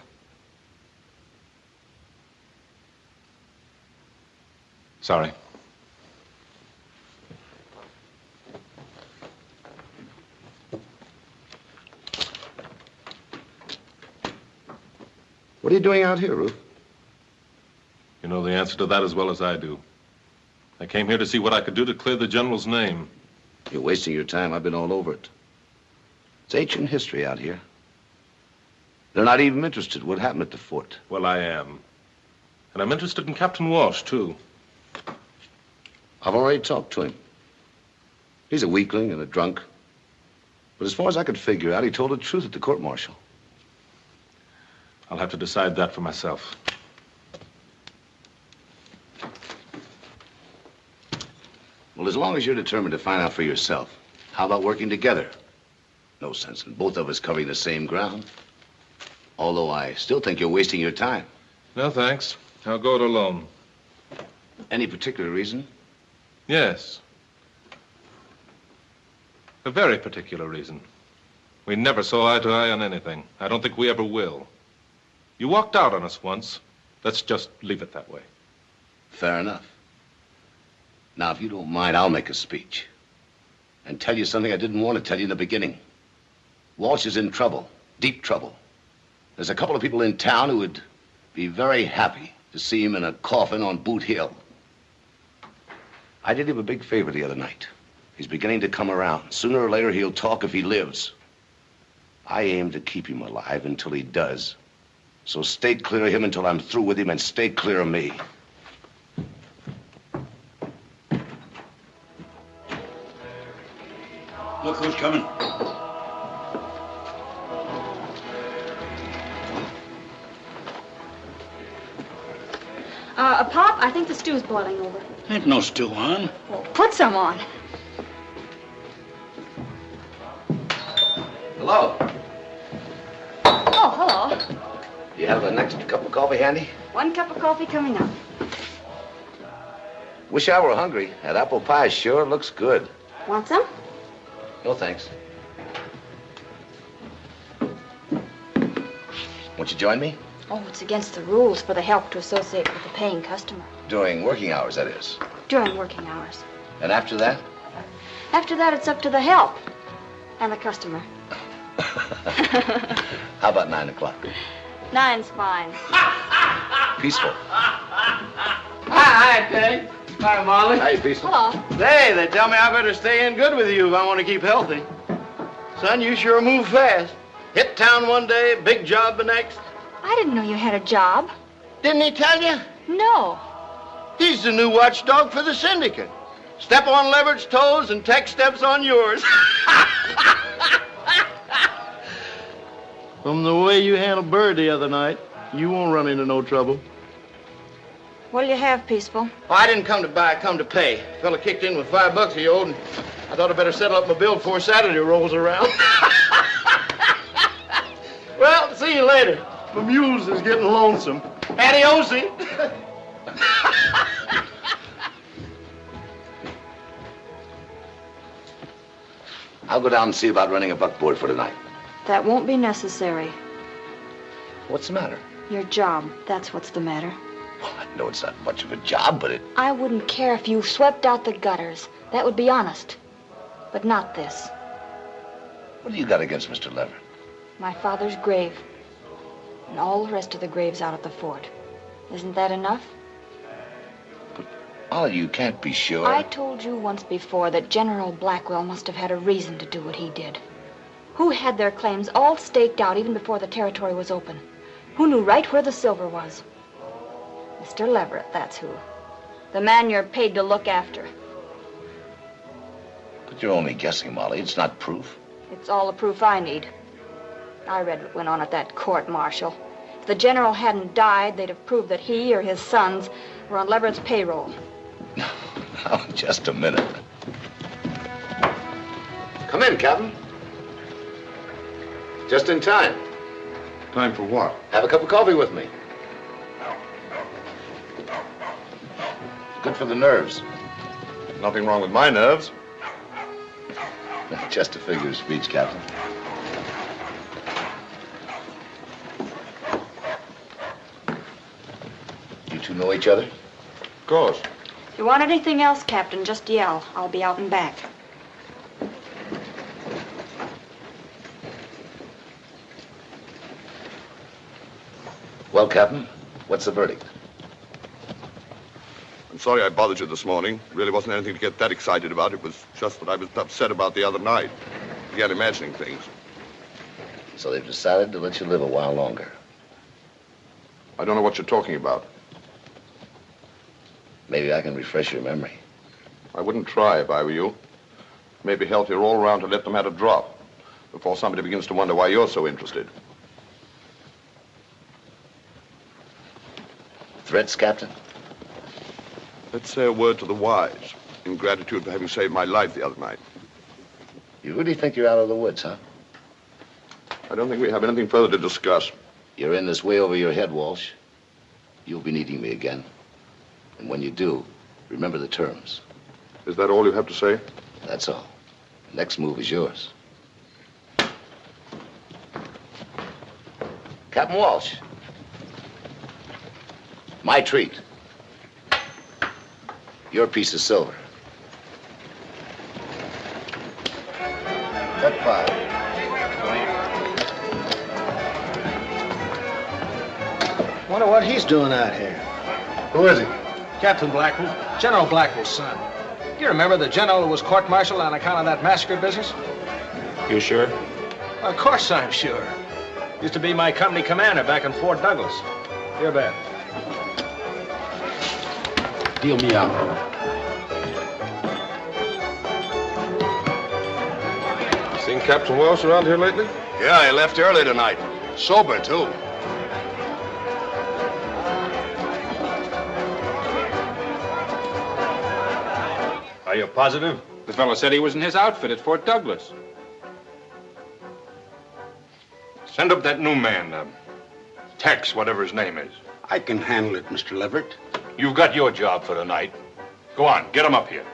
Speaker 11: Sorry.
Speaker 16: What are you doing out here, Ruth?
Speaker 11: You know the answer to that as well as I do. I came here to see what I could do to clear the general's name.
Speaker 16: You're wasting your time. I've been all over it. It's ancient history out here. They're not even interested what happened at the fort.
Speaker 11: Well, I am. And I'm interested in Captain Walsh, too.
Speaker 16: I've already talked to him. He's a weakling and a drunk. But as far as I could figure out, he told the truth at the court-martial.
Speaker 11: I'll have to decide that for myself.
Speaker 16: Well, as long as you're determined to find out for yourself, how about working together? No sense in both of us covering the same ground. Although I still think you're wasting your time.
Speaker 11: No, thanks. I'll go it alone.
Speaker 16: Any particular reason?
Speaker 11: Yes. A very particular reason. We never saw eye to eye on anything. I don't think we ever will. You walked out on us once. Let's just leave it that way.
Speaker 16: Fair enough. Now, if you don't mind, I'll make a speech. And tell you something I didn't want to tell you in the beginning. Walsh is in trouble. Deep trouble. There's a couple of people in town who would be very happy to see him in a coffin on Boot Hill. I did him a big favor the other night. He's beginning to come around. Sooner or later, he'll talk if he lives. I aim to keep him alive until he does. So stay clear of him until I'm through with him, and stay clear of me.
Speaker 3: Look who's coming.
Speaker 18: Pop, I think the stew's boiling over.
Speaker 3: Ain't no stew on.
Speaker 18: Well, put some on.
Speaker 16: Hello.
Speaker 18: Oh, hello.
Speaker 16: You have the next cup of coffee handy?
Speaker 18: 1 cup of coffee coming up.
Speaker 16: Wish I were hungry. That apple pie sure looks good.
Speaker 18: Want some?
Speaker 16: No, thanks. Won't you join me?
Speaker 18: Oh, it's against the rules for the help to associate with the paying customer.
Speaker 16: During working hours, that is.
Speaker 18: During working hours.
Speaker 16: And after that?
Speaker 18: After that, it's up to the help and the customer.
Speaker 16: How about 9 o'clock?
Speaker 18: 9's fine.
Speaker 16: Peaceful.
Speaker 19: Hi, Peg. Hi, Molly.
Speaker 16: Hi, Peaceful.
Speaker 18: Hello.
Speaker 19: Hey, they tell me I better stay in good with you if I want to keep healthy. Son, you sure move fast. Hit town one day, big job the next.
Speaker 18: I didn't know you had a job.
Speaker 19: Didn't he tell you?
Speaker 18: No.
Speaker 19: He's the new watchdog for the syndicate. Step on Leverage toes and Tex steps on yours. From the way you handled Bird the other night, you won't run into no trouble.
Speaker 18: What'll you have, Peaceful?
Speaker 19: Oh, I didn't come to buy, I come to pay. Fella kicked in with $5 he owed, and I thought I'd better settle up my bill before Saturday rolls around. Well, see you later. My mules is getting lonesome. Adiosi.
Speaker 16: I'll go down and see about running a buckboard for tonight.
Speaker 18: That won't be necessary.
Speaker 16: What's the matter?
Speaker 18: Your job, that's what's the matter.
Speaker 16: Well, I know it's not much of a job, but it...
Speaker 18: I wouldn't care if you swept out the gutters. That would be honest. But not this.
Speaker 16: What do you got against Mr. Leverett?
Speaker 18: my father's grave, and all the rest of the graves out at the fort. Isn't that enough?
Speaker 16: Molly, you can't be sure.
Speaker 18: I told you once before that General Blackwell must have had a reason to do what he did. Who had their claims all staked out even before the territory was open? Who knew right where the silver was? Mr. Leverett, that's who. The man you're paid to look after.
Speaker 16: But you're only guessing, Molly. It's not proof.
Speaker 18: It's all the proof I need. I read what went on at that court-martial. If the general hadn't died, they'd have proved that he or his sons were on Leverett's payroll.
Speaker 16: Now, just a minute. Come in, Captain. Just in time.
Speaker 6: Time for what?
Speaker 16: Have a cup of coffee with me. Good for the nerves.
Speaker 6: Nothing wrong with my nerves.
Speaker 16: Just a figure of speech, Captain. You two know each other?
Speaker 6: Of course.
Speaker 18: If you want anything else, Captain, just yell. I'll be out and back.
Speaker 16: Well, Captain, what's the verdict?
Speaker 8: I'm sorry I bothered you this morning. Really wasn't anything to get that excited about. It was just that I was upset about the other night. Began imagining things.
Speaker 16: So they've decided to let you live a while longer.
Speaker 8: I don't know what you're talking about.
Speaker 16: Maybe I can refresh your memory.
Speaker 8: I wouldn't try if I were you. Maybe healthier all around to let the matter drop before somebody begins to wonder why you're so interested.
Speaker 16: Threats, Captain?
Speaker 8: Let's say a word to the wise in gratitude for having saved my life the other night.
Speaker 16: You really think you're out of the woods, huh?
Speaker 8: I don't think we have anything further to discuss.
Speaker 16: You're in this way over your head, Walsh. You'll be needing me again. And when you do, remember the terms.
Speaker 8: Is that all you have to say?
Speaker 16: That's all. The next move is yours. Captain Walsh. My treat. Your piece of silver. Cut 5.
Speaker 19: Wonder what he's doing out here.
Speaker 6: Who is he?
Speaker 1: Captain Blackwell, General Blackwell's son. You remember the general who was court-martialed on account of that massacre business?
Speaker 17: You sure?
Speaker 1: Of course I'm sure. Used to be my company commander back in Fort Douglas. Your bet.
Speaker 16: Deal me out.
Speaker 6: Seen Captain Welsh around here lately?
Speaker 12: Yeah, he left early tonight. Sober, too.
Speaker 4: Are you positive?
Speaker 17: The fellow said he was in his outfit at Fort Douglas.
Speaker 4: Send up that new man, Tex, whatever his name is.
Speaker 5: I can handle it, Mr. Leverett.
Speaker 4: You've got your job for tonight. Go on, get him up here.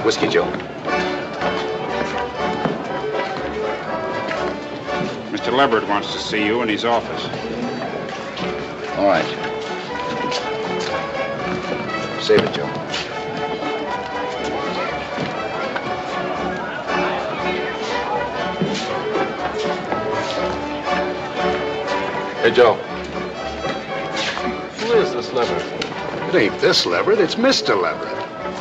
Speaker 16: Whiskey, Joe.
Speaker 17: Mr. Leverett wants to see you in his office.
Speaker 16: All right. Save it, Joe.
Speaker 6: Hey, Joe. Who is this Leverett?
Speaker 5: It ain't this Leverett, it's Mr. Leverett.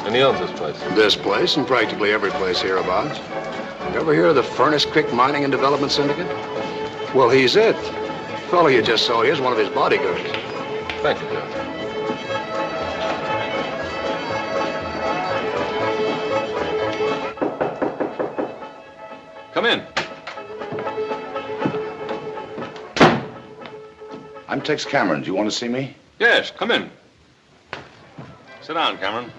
Speaker 6: And he owns this place?
Speaker 5: This place and practically every place hereabouts. You ever hear of the Furnace Creek Mining and Development Syndicate? Well, he's it. The fellow you just saw here is one of his bodyguards.
Speaker 6: Thank you, Joe.
Speaker 4: Come in.
Speaker 16: I'm Tex Cameron. Do you want to see me?
Speaker 4: Yes, come in. Sit down, Cameron.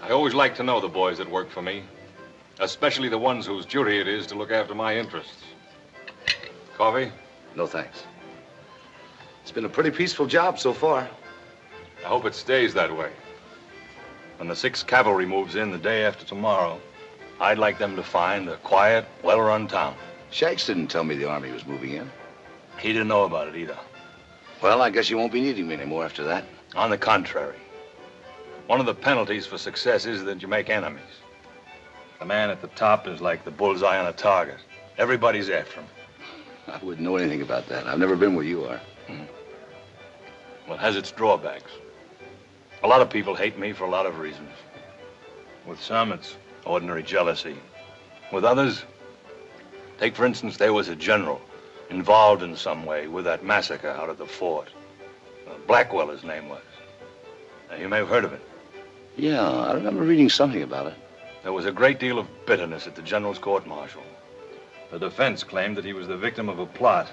Speaker 4: I always like to know the boys that work for me, especially the ones whose duty it is to look after my interests. Coffee?
Speaker 16: No, thanks. It's been a pretty peaceful job so far.
Speaker 4: I hope it stays that way. When the 6th Cavalry moves in the day after tomorrow, I'd like them to find a quiet, well-run town.
Speaker 16: Shanks didn't tell me the Army was moving in.
Speaker 4: He didn't know about it either.
Speaker 16: Well, I guess you won't be needing me anymore after that.
Speaker 4: On the contrary. One of the penalties for success is that you make enemies. The man at the top is like the bullseye on a target. Everybody's after him.
Speaker 16: I wouldn't know anything about that. I've never been where you are.
Speaker 4: Well, it has its drawbacks. A lot of people hate me for a lot of reasons. With some, it's ordinary jealousy. With others, take for instance, there was a general involved in some way with that massacre out at the fort. Blackwell, his name was. Now, you may have heard of it.
Speaker 16: Yeah, I remember reading something about it.
Speaker 4: There was a great deal of bitterness at the general's court-martial. The defense claimed that he was the victim of a plot.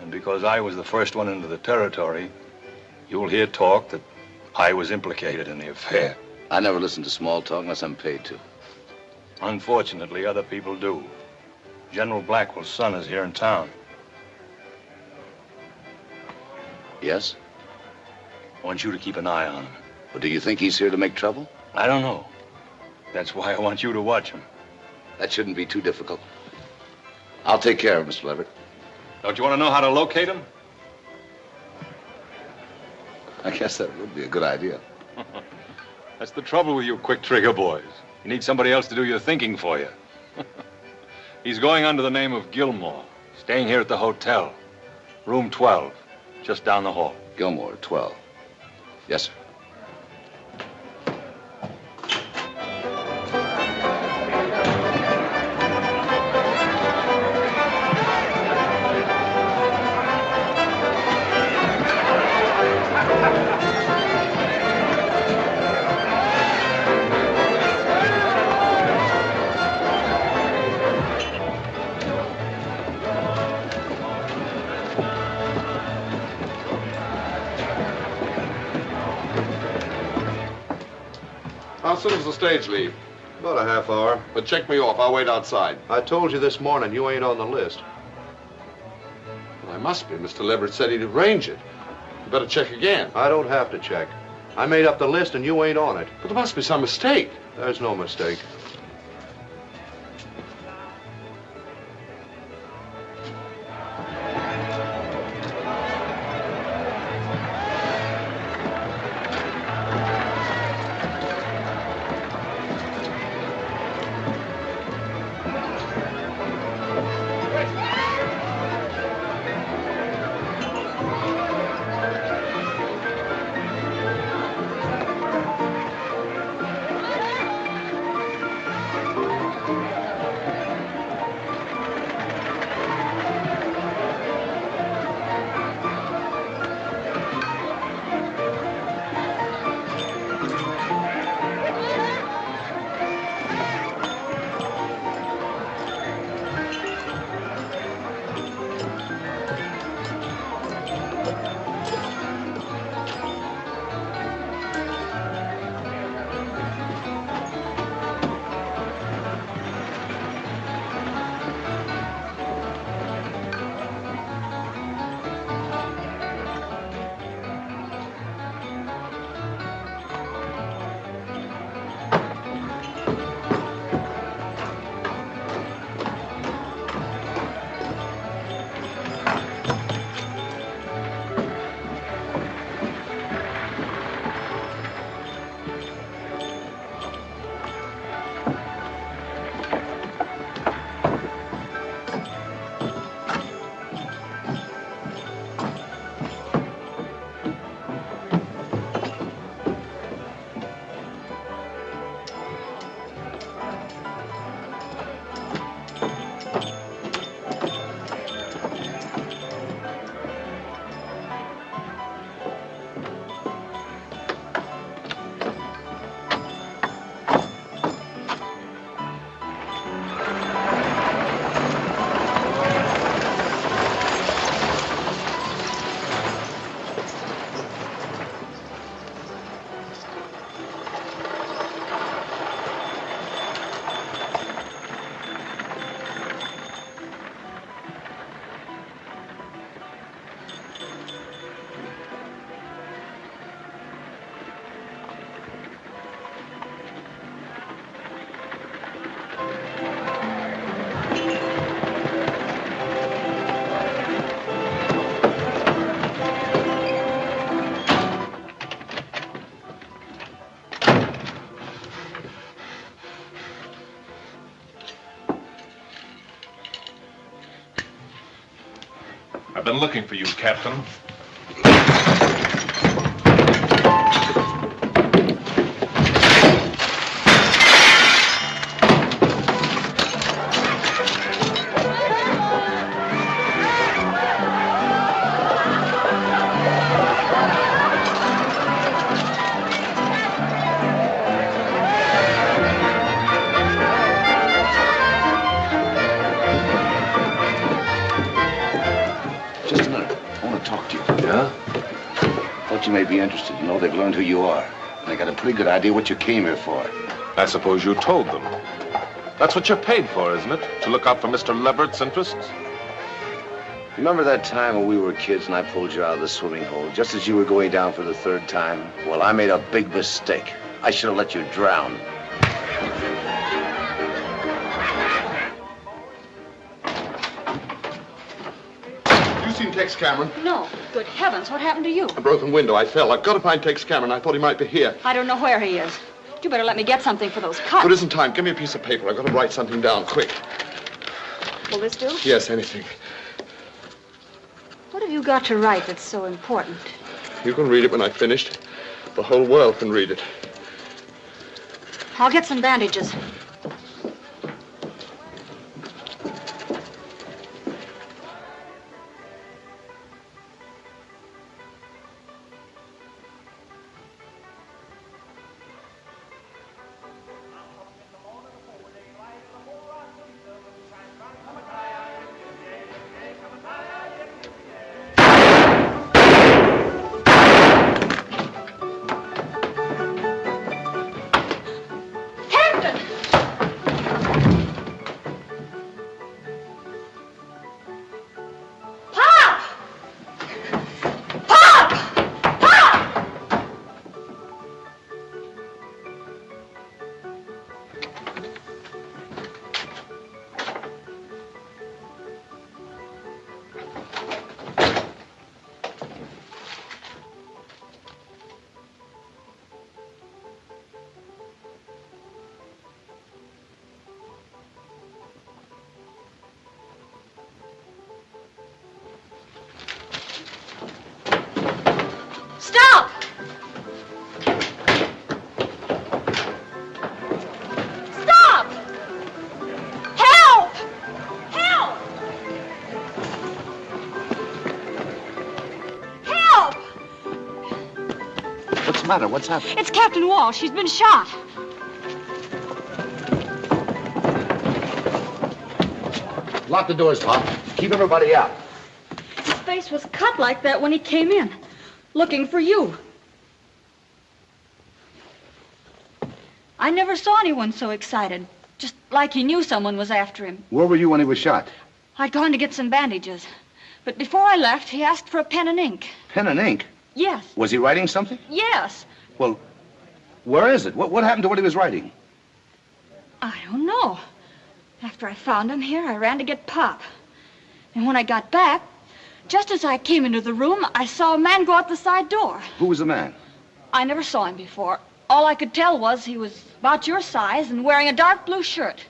Speaker 4: And because I was the first one into the territory, you'll hear talk that I was implicated in the affair.
Speaker 16: I never listen to small talk unless I'm paid to.
Speaker 4: Unfortunately, other people do. General Blackwell's son is here in town.
Speaker 16: Yes?
Speaker 4: I want you to keep an eye on him.
Speaker 16: Well, do you think he's here to make trouble?
Speaker 4: I don't know. That's why I want you to watch him.
Speaker 16: That shouldn't be too difficult. I'll take care of him, Mr. Leverett.
Speaker 4: Don't you want to know how to locate him?
Speaker 16: I guess that would be a good idea.
Speaker 4: That's the trouble with you quick trigger boys. You need somebody else to do your thinking for you. He's going under the name of Gilmore, staying here at the hotel. Room 12, just down the hall.
Speaker 16: Gilmore, 12. Yes, sir.
Speaker 8: How soon does the stage leave?
Speaker 21: About a half hour.
Speaker 8: But check me off. I'll wait outside.
Speaker 21: I told you this morning you ain't on the list.
Speaker 8: Well, I must be. Mr. Leverett said he'd arrange it. You better check again.
Speaker 21: I don't have to check. I made up the list and you ain't on it.
Speaker 8: But there must be some mistake.
Speaker 21: There's no mistake.
Speaker 11: been looking for you, Captain.
Speaker 16: You may be interested. You know, they've learned who you are. And they got a pretty good idea what you came here for.
Speaker 11: I suppose you told them. That's what you're paid for, isn't it? To look out for Mr. Levert's interests?
Speaker 16: Remember that time when we were kids and I pulled you out of the swimming hole just as you were going down for the third time? Well, I made a big mistake. I should have let you drown.
Speaker 6: Seen Tex Cameron?
Speaker 18: No. Good heavens, what happened to you?
Speaker 6: A broken window. I fell. I've got to find Tex Cameron. I thought he might be here.
Speaker 18: I don't know where he is. You better let me get something for those cuts.
Speaker 6: There isn't time. Give me a piece of paper. I've got to write something down, quick.
Speaker 18: Will this do?
Speaker 6: Yes, anything.
Speaker 18: What have you got to write that's so important?
Speaker 6: You can read it when I've finished. The whole world can read it.
Speaker 18: I'll get some bandages.
Speaker 16: What's the matter? What's happened?
Speaker 18: It's Captain Walsh. He's been shot.
Speaker 16: Lock the doors, Pop. Keep everybody out.
Speaker 18: His face was cut like that when he came in, looking for you. I never saw anyone so excited, just like he knew someone was after him.
Speaker 16: Where were you when he was shot?
Speaker 18: I'd gone to get some bandages, but before I left, he asked for a pen and ink.
Speaker 16: Pen and ink?
Speaker 18: Yes.
Speaker 16: Was he writing something?
Speaker 18: Yes.
Speaker 16: Well, where is it? What happened to what he was writing?
Speaker 18: I don't know. After I found him here, I ran to get Pop. And when I got back, just as I came into the room, I saw a man go out the side door.
Speaker 16: Who was the man?
Speaker 18: I never saw him before. All I could tell was he was about your size and wearing a dark blue shirt.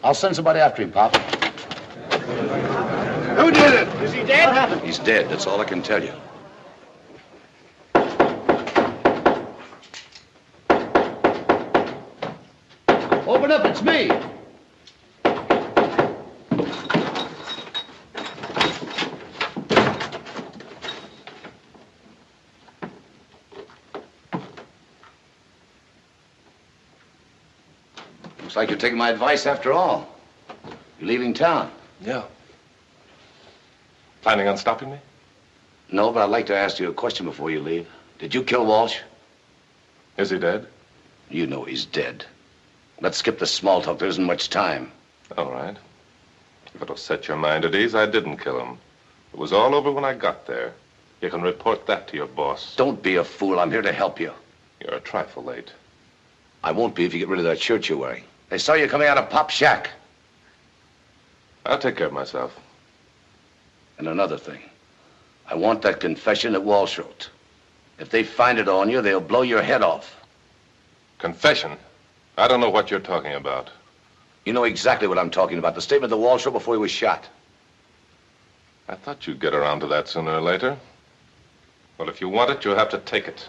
Speaker 16: I'll send somebody after him, Pop.
Speaker 22: Who did it? Is he dead?
Speaker 16: What happened? He's dead. That's all I can tell you. Open up. It's me. Looks like you're taking my advice after all. You're leaving town.
Speaker 11: Yeah. Planning on stopping me?
Speaker 16: No, but I'd like to ask you a question before you leave. Did you kill Walsh?
Speaker 11: Is he dead?
Speaker 16: You know he's dead. Let's skip the small talk. There isn't much time.
Speaker 11: All right. If it'll set your mind at ease, I didn't kill him. It was all over when I got there. You can report that to your boss.
Speaker 16: Don't be a fool. I'm here to help you.
Speaker 11: You're a trifle late.
Speaker 16: I won't be if you get rid of that shirt you're wearing. They saw you coming out of Pop's shack.
Speaker 11: I'll take care of myself.
Speaker 16: And another thing. I want that confession that Walsh wrote. If they find it on you, they'll blow your head off.
Speaker 11: Confession? I don't know what you're talking about.
Speaker 16: You know exactly what I'm talking about. The statement that Walsh wrote before he was shot.
Speaker 11: I thought you'd get around to that sooner or later. Well, if you want it, you'll have to take it.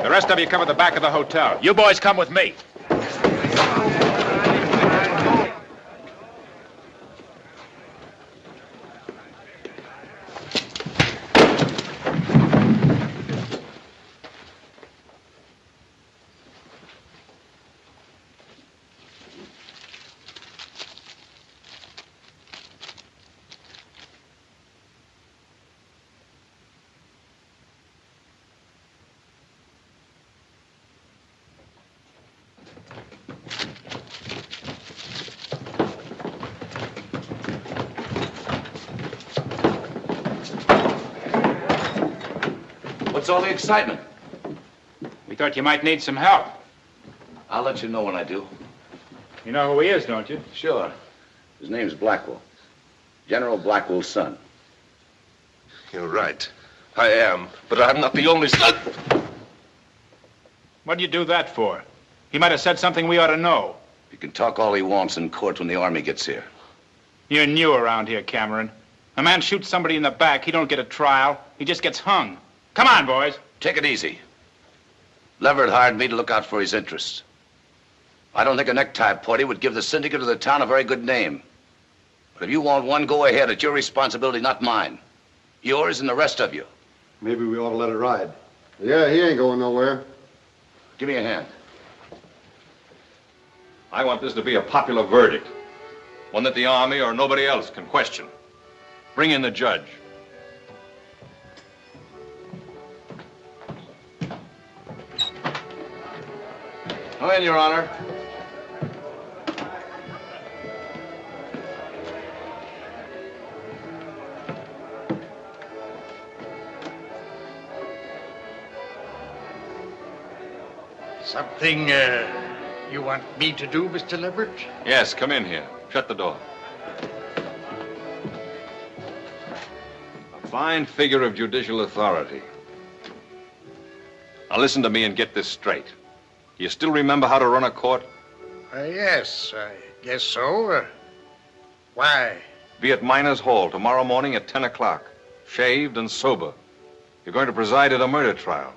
Speaker 9: The rest of you cover the back of the hotel. You boys come with me.
Speaker 16: What's all the excitement?
Speaker 9: We thought you might need some help.
Speaker 16: I'll let you know when I do.
Speaker 9: You know who he is, don't you?
Speaker 16: Sure. His name's Blackwell. General Blackwell's son.
Speaker 11: You're right. I am, but I'm not the only son.
Speaker 9: What'd you do that for? He might have said something we ought to know.
Speaker 16: He can talk all he wants in court when the army gets here.
Speaker 9: You're new around here, Cameron. A man shoots somebody in the back, he don't get a trial. He just gets hung. Come on, boys.
Speaker 16: Take it easy. Leverett hired me to look out for his interests. I don't think a necktie party would give the syndicate or the town a very good name. But if you want one, go ahead. It's your responsibility, not mine. Yours and the rest of you.
Speaker 21: Maybe we ought to let it ride. Yeah, he ain't going nowhere.
Speaker 16: Give me a hand.
Speaker 4: I want this to be a popular verdict. One that the Army or nobody else can question. Bring in the judge.
Speaker 16: Come in, Your Honor.
Speaker 13: Something, you want me to do, Mr. Leverett?
Speaker 4: Yes, come in here. Shut the door. A fine figure of judicial authority. Now listen to me and get this straight. You still remember how to run a court?
Speaker 13: Yes, I guess so. Why?
Speaker 4: Be at Miners Hall tomorrow morning at 10 o'clock. Shaved and sober. You're going to preside at a murder trial.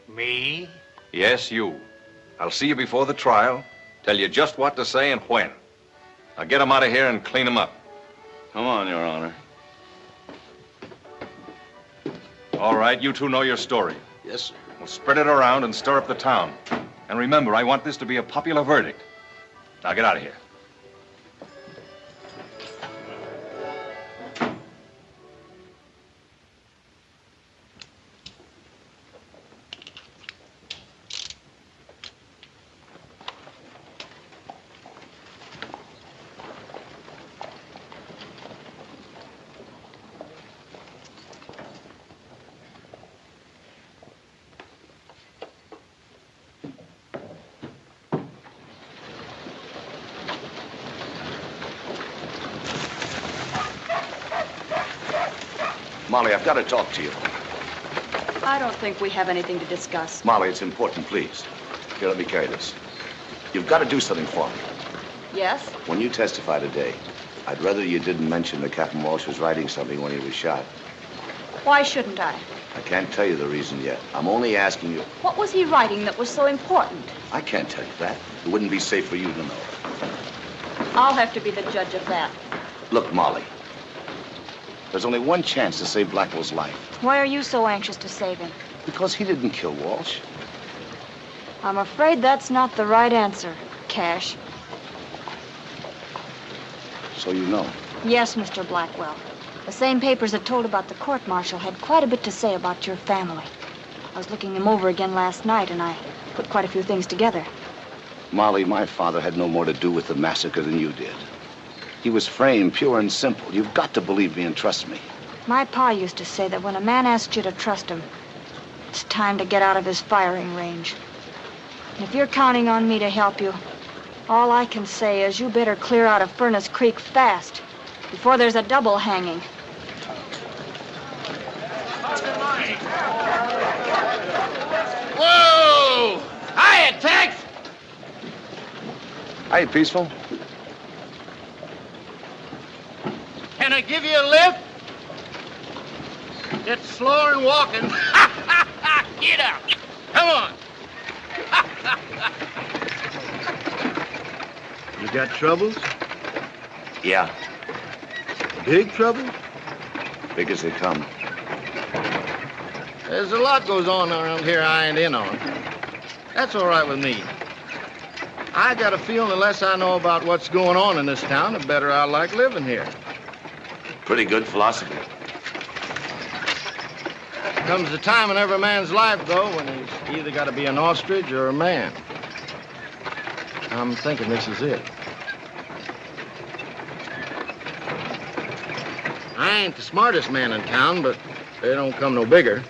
Speaker 13: Me?
Speaker 4: Yes, you. I'll see you before the trial, tell you just what to say and when. Now get him out of here and clean him up.
Speaker 17: Come on, Your Honor.
Speaker 4: All right, you two know your story.
Speaker 16: Yes, sir.
Speaker 4: We'll spread it around and stir up the town. And remember, I want this to be a popular verdict. Now get out of here.
Speaker 16: Molly, I've got to talk to you.
Speaker 18: I don't think we have anything to discuss.
Speaker 16: Molly, it's important, please. Here, let me carry this. You've got to do something for me.
Speaker 18: Yes?
Speaker 16: When you testify today, I'd rather you didn't mention that Captain Walsh was writing something when he was shot.
Speaker 18: Why shouldn't I?
Speaker 16: I can't tell you the reason yet. I'm only asking you.
Speaker 18: What was he writing that was so important?
Speaker 16: I can't tell you that. It wouldn't be safe for you to know.
Speaker 18: I'll have to be the judge of that.
Speaker 16: Look, Molly. There's only one chance to save Blackwell's life.
Speaker 18: Why are you so anxious to save him?
Speaker 16: Because he didn't kill Walsh.
Speaker 18: I'm afraid that's not the right answer, Cash.
Speaker 16: So you know.
Speaker 18: Yes, Mr. Blackwell. The same papers that told about the court-martial had quite a bit to say about your family. I was looking them over again last night, and I put quite a few things together.
Speaker 16: Molly, my father had no more to do with the massacre than you did. He was framed pure and simple. You've got to believe me and trust me.
Speaker 18: My pa used to say that when a man asks you to trust him, it's time to get out of his firing range. And if you're counting on me to help you, all I can say is you better clear out of Furnace Creek fast, before there's a double hanging.
Speaker 22: Whoa! Hiya, Tex!
Speaker 5: Hey, Peaceful.
Speaker 19: Can I give you a lift? It's slower than walking.
Speaker 22: Get up!
Speaker 19: Come on. You got troubles?
Speaker 16: Yeah,
Speaker 19: Big trouble?
Speaker 16: big as they come.
Speaker 19: There's a lot goes on around here I ain't in on. That's all right with me. I got a feeling the less I know about what's going on in this town, the better I like living here.
Speaker 16: Pretty good philosophy.
Speaker 19: Comes a time in every man's life, though, when he's either got to be an ostrich or a man. I'm thinking this is it. I ain't the smartest man in town, but they don't come no bigger.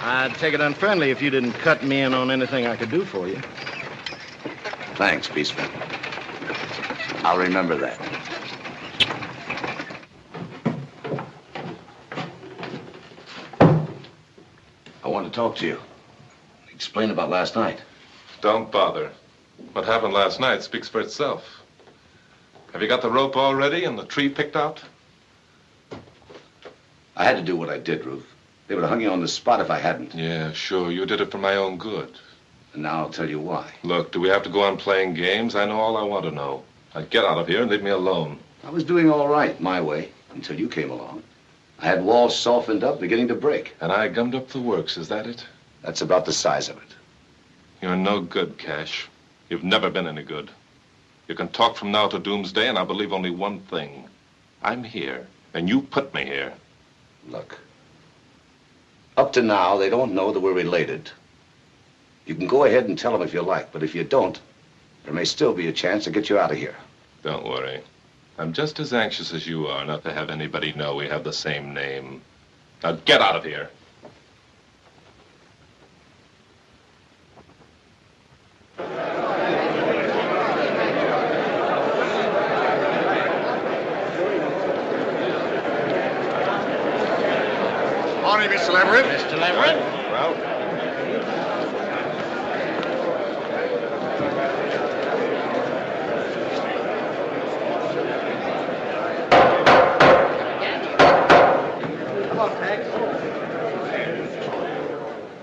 Speaker 19: I'd take it unfriendly if you didn't cut me in on anything I could do for you.
Speaker 16: Thanks, Peaceful. I'll remember that. I want to talk to you. Explain about last night.
Speaker 11: Don't bother. What happened last night speaks for itself. Have you got the rope all ready and the tree picked out?
Speaker 16: I had to do what I did, Ruth. They would have hung you on the spot if I hadn't.
Speaker 11: Yeah, sure. You did it for my own good.
Speaker 16: And now I'll tell you why.
Speaker 11: Look, do we have to go on playing games? I know all I want to know. Now get out of here and leave me alone.
Speaker 16: I was doing all right, my way, until you came along. I had walls softened up, beginning to break.
Speaker 11: And I gummed up the works, is that it?
Speaker 16: That's about the size of it.
Speaker 11: You're no good, Cash. You've never been any good. You can talk from now to doomsday, and I'll believe only one thing. I'm here, and you put me here.
Speaker 16: Look, up to now, they don't know that we're related. You can go ahead and tell them if you like, but if you don't, there may still be a chance to get you out of here.
Speaker 11: Don't worry. I'm just as anxious as you are not to have anybody know we have the same name. Now get out of here.
Speaker 13: Morning, Mr. Leverett.
Speaker 19: Mr. Leverett?
Speaker 13: Well,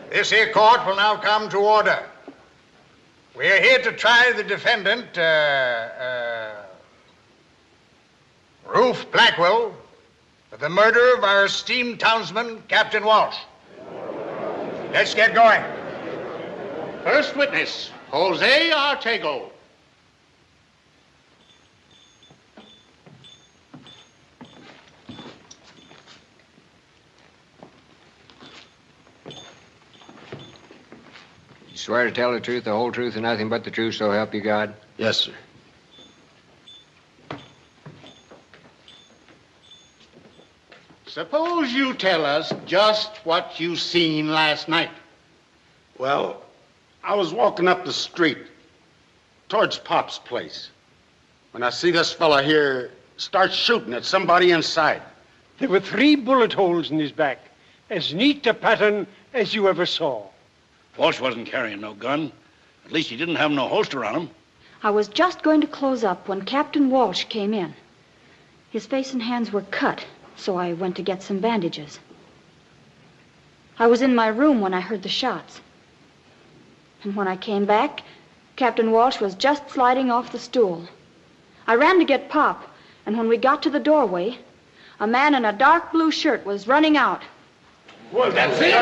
Speaker 13: this here court will now come to order. We are here to try the defendant, Ruth Blackwell, for the murder of our esteemed townsman, Captain Walsh. Let's get going. First witness, Jose Artego.
Speaker 14: You swear to tell the truth, the whole truth, and nothing but the truth, so help you God?
Speaker 19: Yes, sir.
Speaker 13: Suppose you tell us just what you seen last night.
Speaker 20: Well, I was walking up the street towards Pop's place when I see this fella here start shooting at somebody inside.
Speaker 23: There were 3 bullet holes in his back, as neat a pattern as you ever saw.
Speaker 3: Walsh wasn't carrying no gun. At least he didn't have no holster on him.
Speaker 24: I was just going to close up when Captain Walsh came in. His face and hands were cut, so I went to get some bandages. I was in my room when I heard the shots. And when I came back, Captain Walsh was just sliding off the stool. I ran to get Pop, and when we got to the doorway, a man in a dark blue shirt was running out.
Speaker 13: That's it.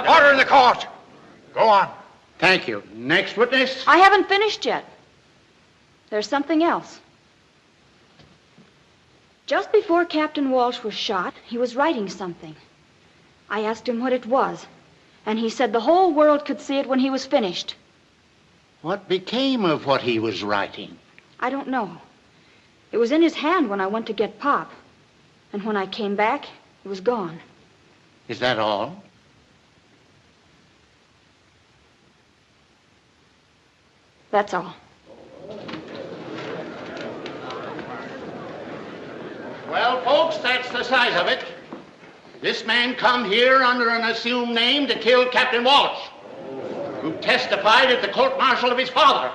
Speaker 13: Order in the court. Go on.
Speaker 20: Thank you. Next witness.
Speaker 24: I haven't finished yet. There's something else. Just before Captain Walsh was shot, he was writing something. I asked him what it was, and he said the whole world could see it when he was finished.
Speaker 13: What became of what he was writing?
Speaker 24: I don't know. It was in his hand when I went to get Pop. And when I came back, it was gone.
Speaker 13: Is that all?
Speaker 24: That's all.
Speaker 2: Well, folks, that's the size of it. This man come here under an assumed name to kill Captain Walsh, who testified at the court-martial of his father.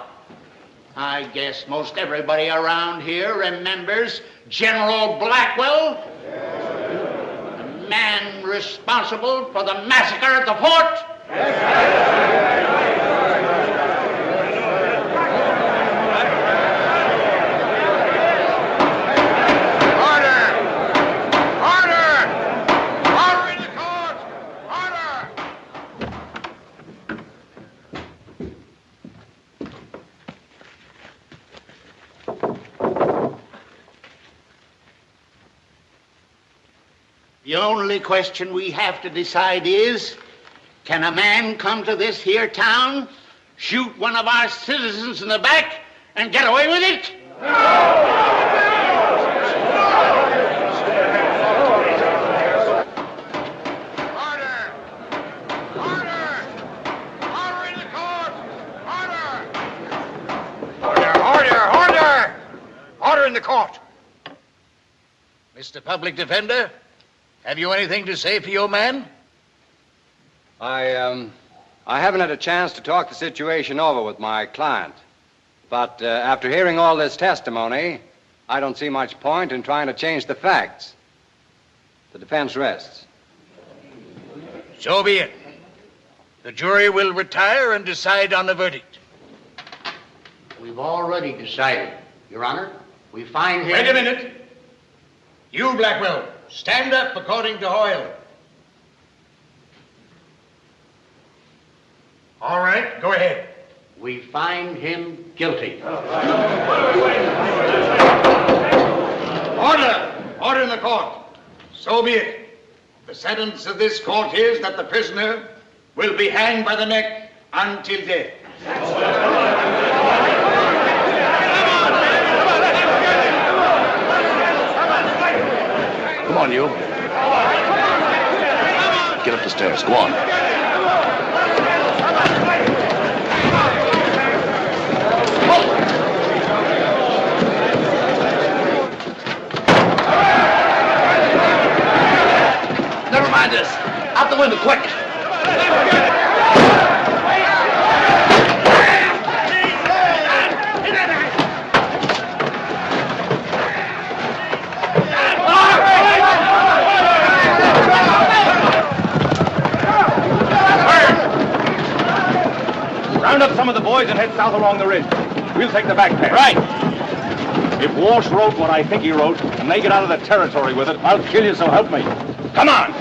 Speaker 2: I guess most everybody around here remembers General Blackwell, the man responsible for the massacre at the fort. The only question we have to decide is, can a man come to this here town, shoot one of our citizens in the back, and get away with it?
Speaker 13: Order in the court. Mr. Public Defender, have you anything to say for your man?
Speaker 14: I haven't had a chance to talk the situation over with my client. But after hearing all this testimony, I don't see much point in trying to change the facts. The defense rests.
Speaker 13: So be it. The jury will retire and decide on the verdict.
Speaker 2: We've already decided, Your Honor. We find him...
Speaker 13: Wait a minute. You, Blackwell, stand up according to Hoyle. All right, go ahead.
Speaker 2: We find him guilty.
Speaker 13: Order! Order in the court. So be it. The sentence of this court is that the prisoner will be hanged by the neck until death.
Speaker 16: Come on, you. Get up the stairs. Go on. Never mind this. Out the window, quick.
Speaker 9: Round up some of the boys and head south along the ridge. We'll take the back path. Right. If Walsh wrote what I think he wrote, and they get out of the territory with it, I'll kill you, so help me. Come on!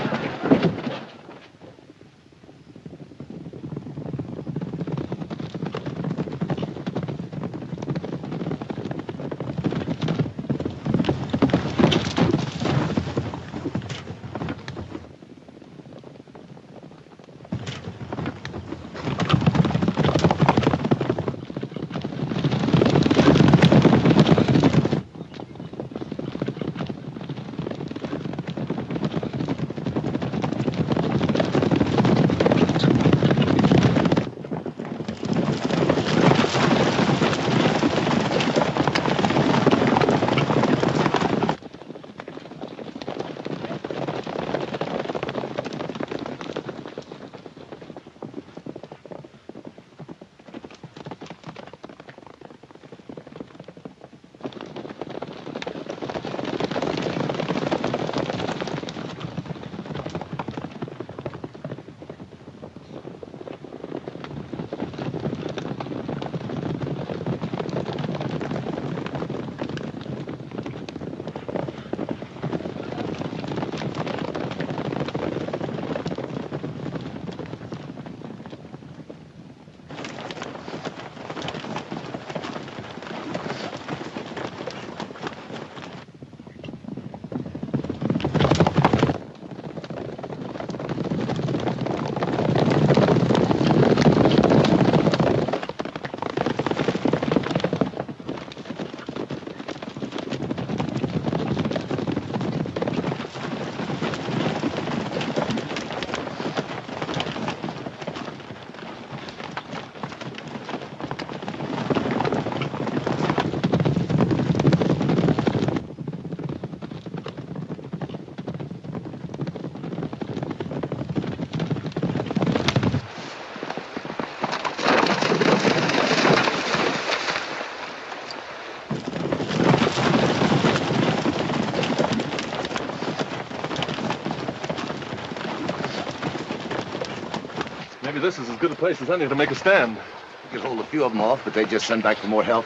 Speaker 11: Maybe this is as good a place as any to make a stand.
Speaker 16: We could hold a few of them off, but they just send back for more help.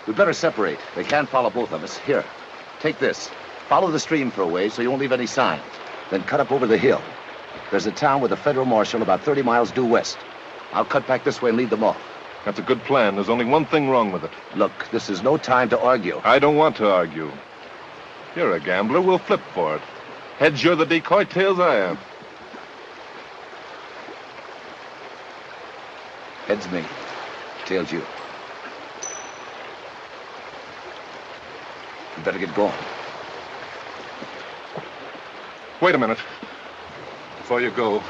Speaker 16: We'd better separate. They can't follow both of us. Here, take this. Follow the stream for a way so you won't leave any sign. Then cut up over the hill. There's a town with a federal marshal about 30 miles due west. I'll cut back this way and lead them off.
Speaker 11: That's a good plan. There's only one thing wrong with it.
Speaker 16: Look, this is no time to argue.
Speaker 11: I don't want to argue. You're a gambler. We'll flip for it. Heads, you're the decoy. Tails, I am.
Speaker 16: Heads me. Tails you. You better get going.
Speaker 11: Wait a minute. Before you go,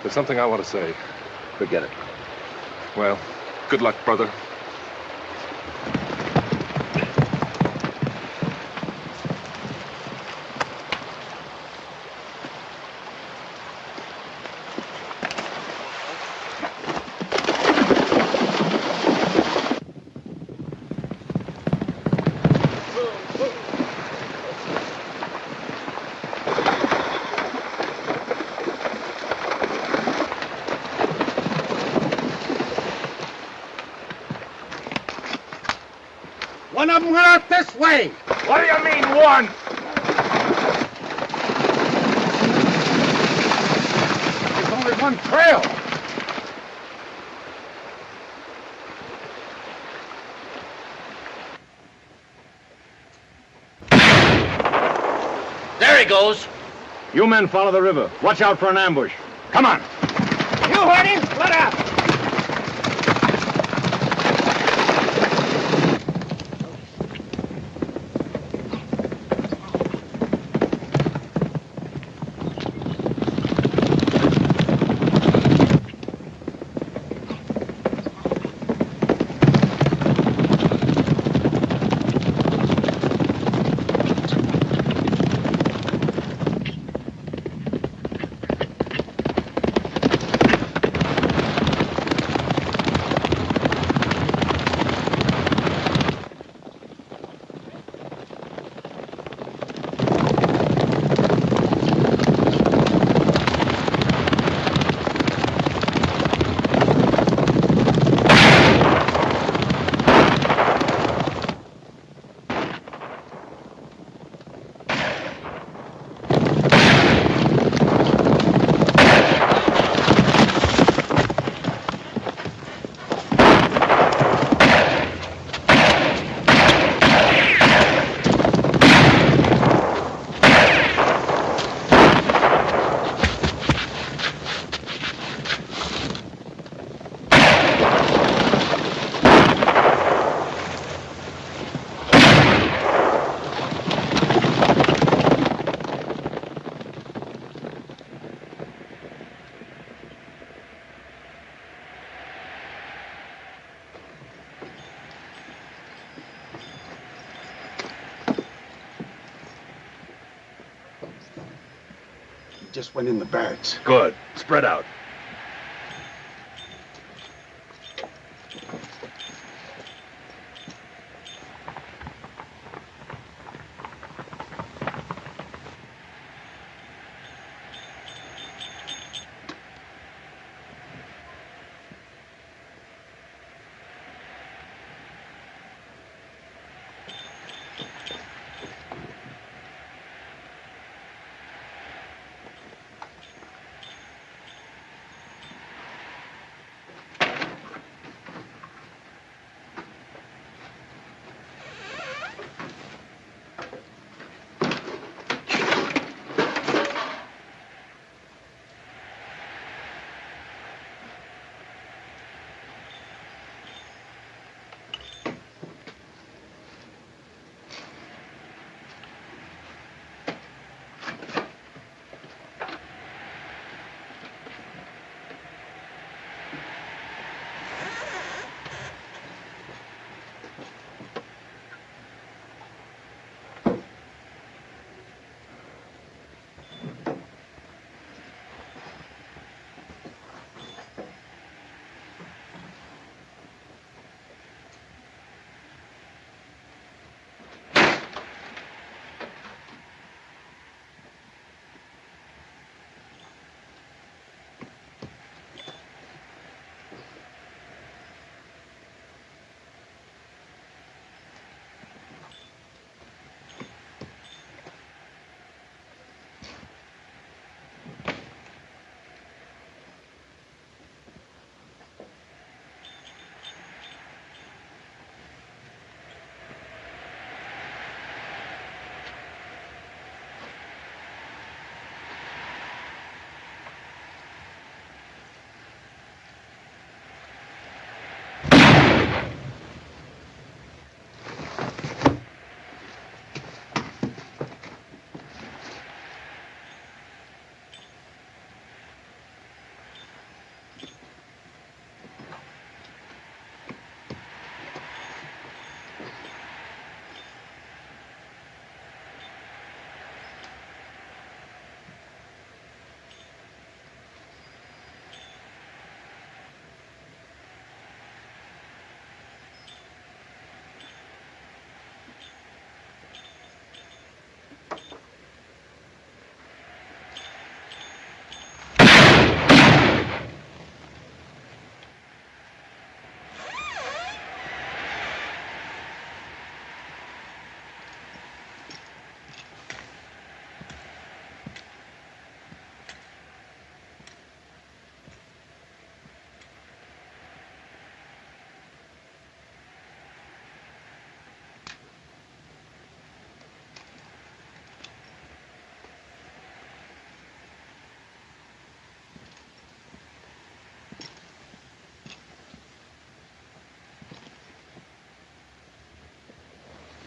Speaker 11: there's something I want to say.
Speaker 16: Forget it.
Speaker 11: Well, good luck, brother.
Speaker 20: One of them went out this way.
Speaker 9: What do you mean, one?
Speaker 20: There's only one trail.
Speaker 2: There he goes.
Speaker 9: You men follow the river. Watch out for an ambush. Come on.
Speaker 23: You heard him? Let out!
Speaker 20: Just went in the barracks.
Speaker 9: Good. Spread out.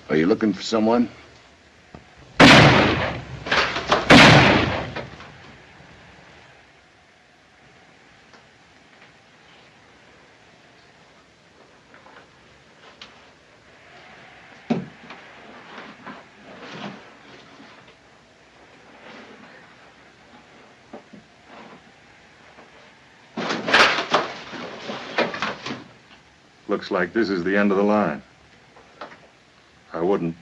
Speaker 16: Are you looking for someone?
Speaker 4: Looks like this is the end of the line. I wouldn't.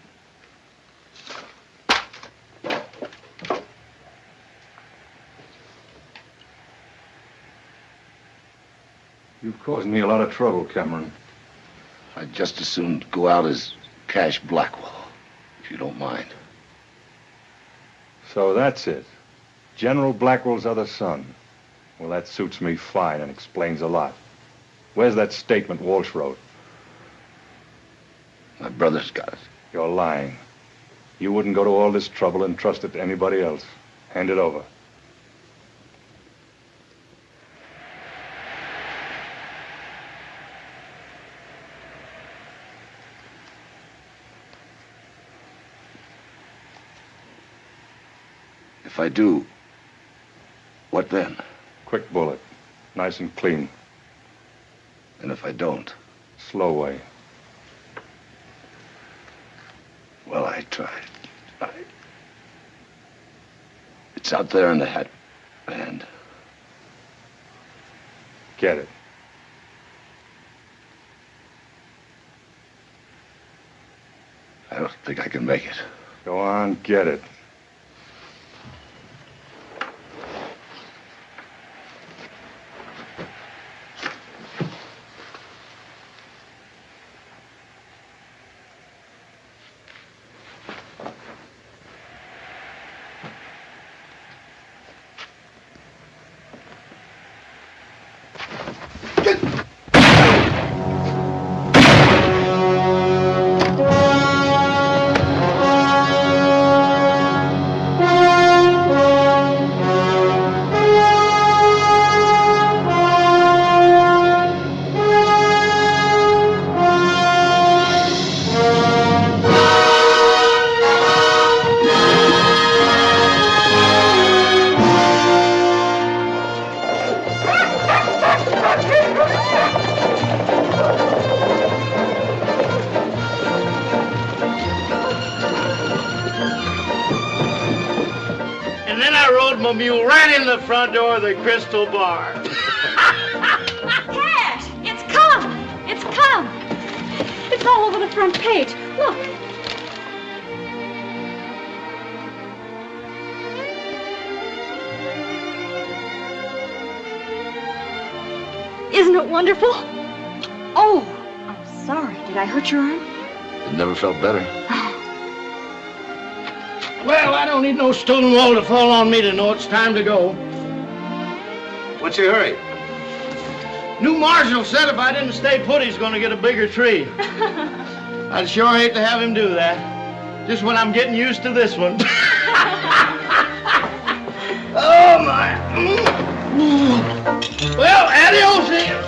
Speaker 4: You've caused me a lot of trouble, Cameron.
Speaker 16: I'd just as soon go out as Cash Blackwell, if you don't mind.
Speaker 4: So that's it. General Blackwell's other son. Well, that suits me fine and explains a lot. Where's that statement Walsh wrote?
Speaker 16: My brother's got it.
Speaker 4: You're lying. You wouldn't go to all this trouble and trust it to anybody else. Hand it over.
Speaker 16: If I do, what then?
Speaker 4: Quick bullet. Nice and clean.
Speaker 16: And if I don't?
Speaker 4: Slow way.
Speaker 16: Well, I tried. It's out there in the hat band.
Speaker 4: Get it.
Speaker 16: I don't think I can make it.
Speaker 4: Go on, get it.
Speaker 19: Front door of the Crystal Bar.
Speaker 24: Cash! It's come! It's come! It's all over the front page. Look. Isn't it wonderful? Oh, I'm sorry. Did I hurt your arm?
Speaker 16: It never felt better.
Speaker 19: Well, I don't need no stone wall to fall on me to know it's time to go.
Speaker 16: What's your hurry?
Speaker 19: New Marshal said if I didn't stay put, he's going to get a bigger tree. I'd sure hate to have him do that. Just when I'm getting used to this one. Oh, my. Well, adios here.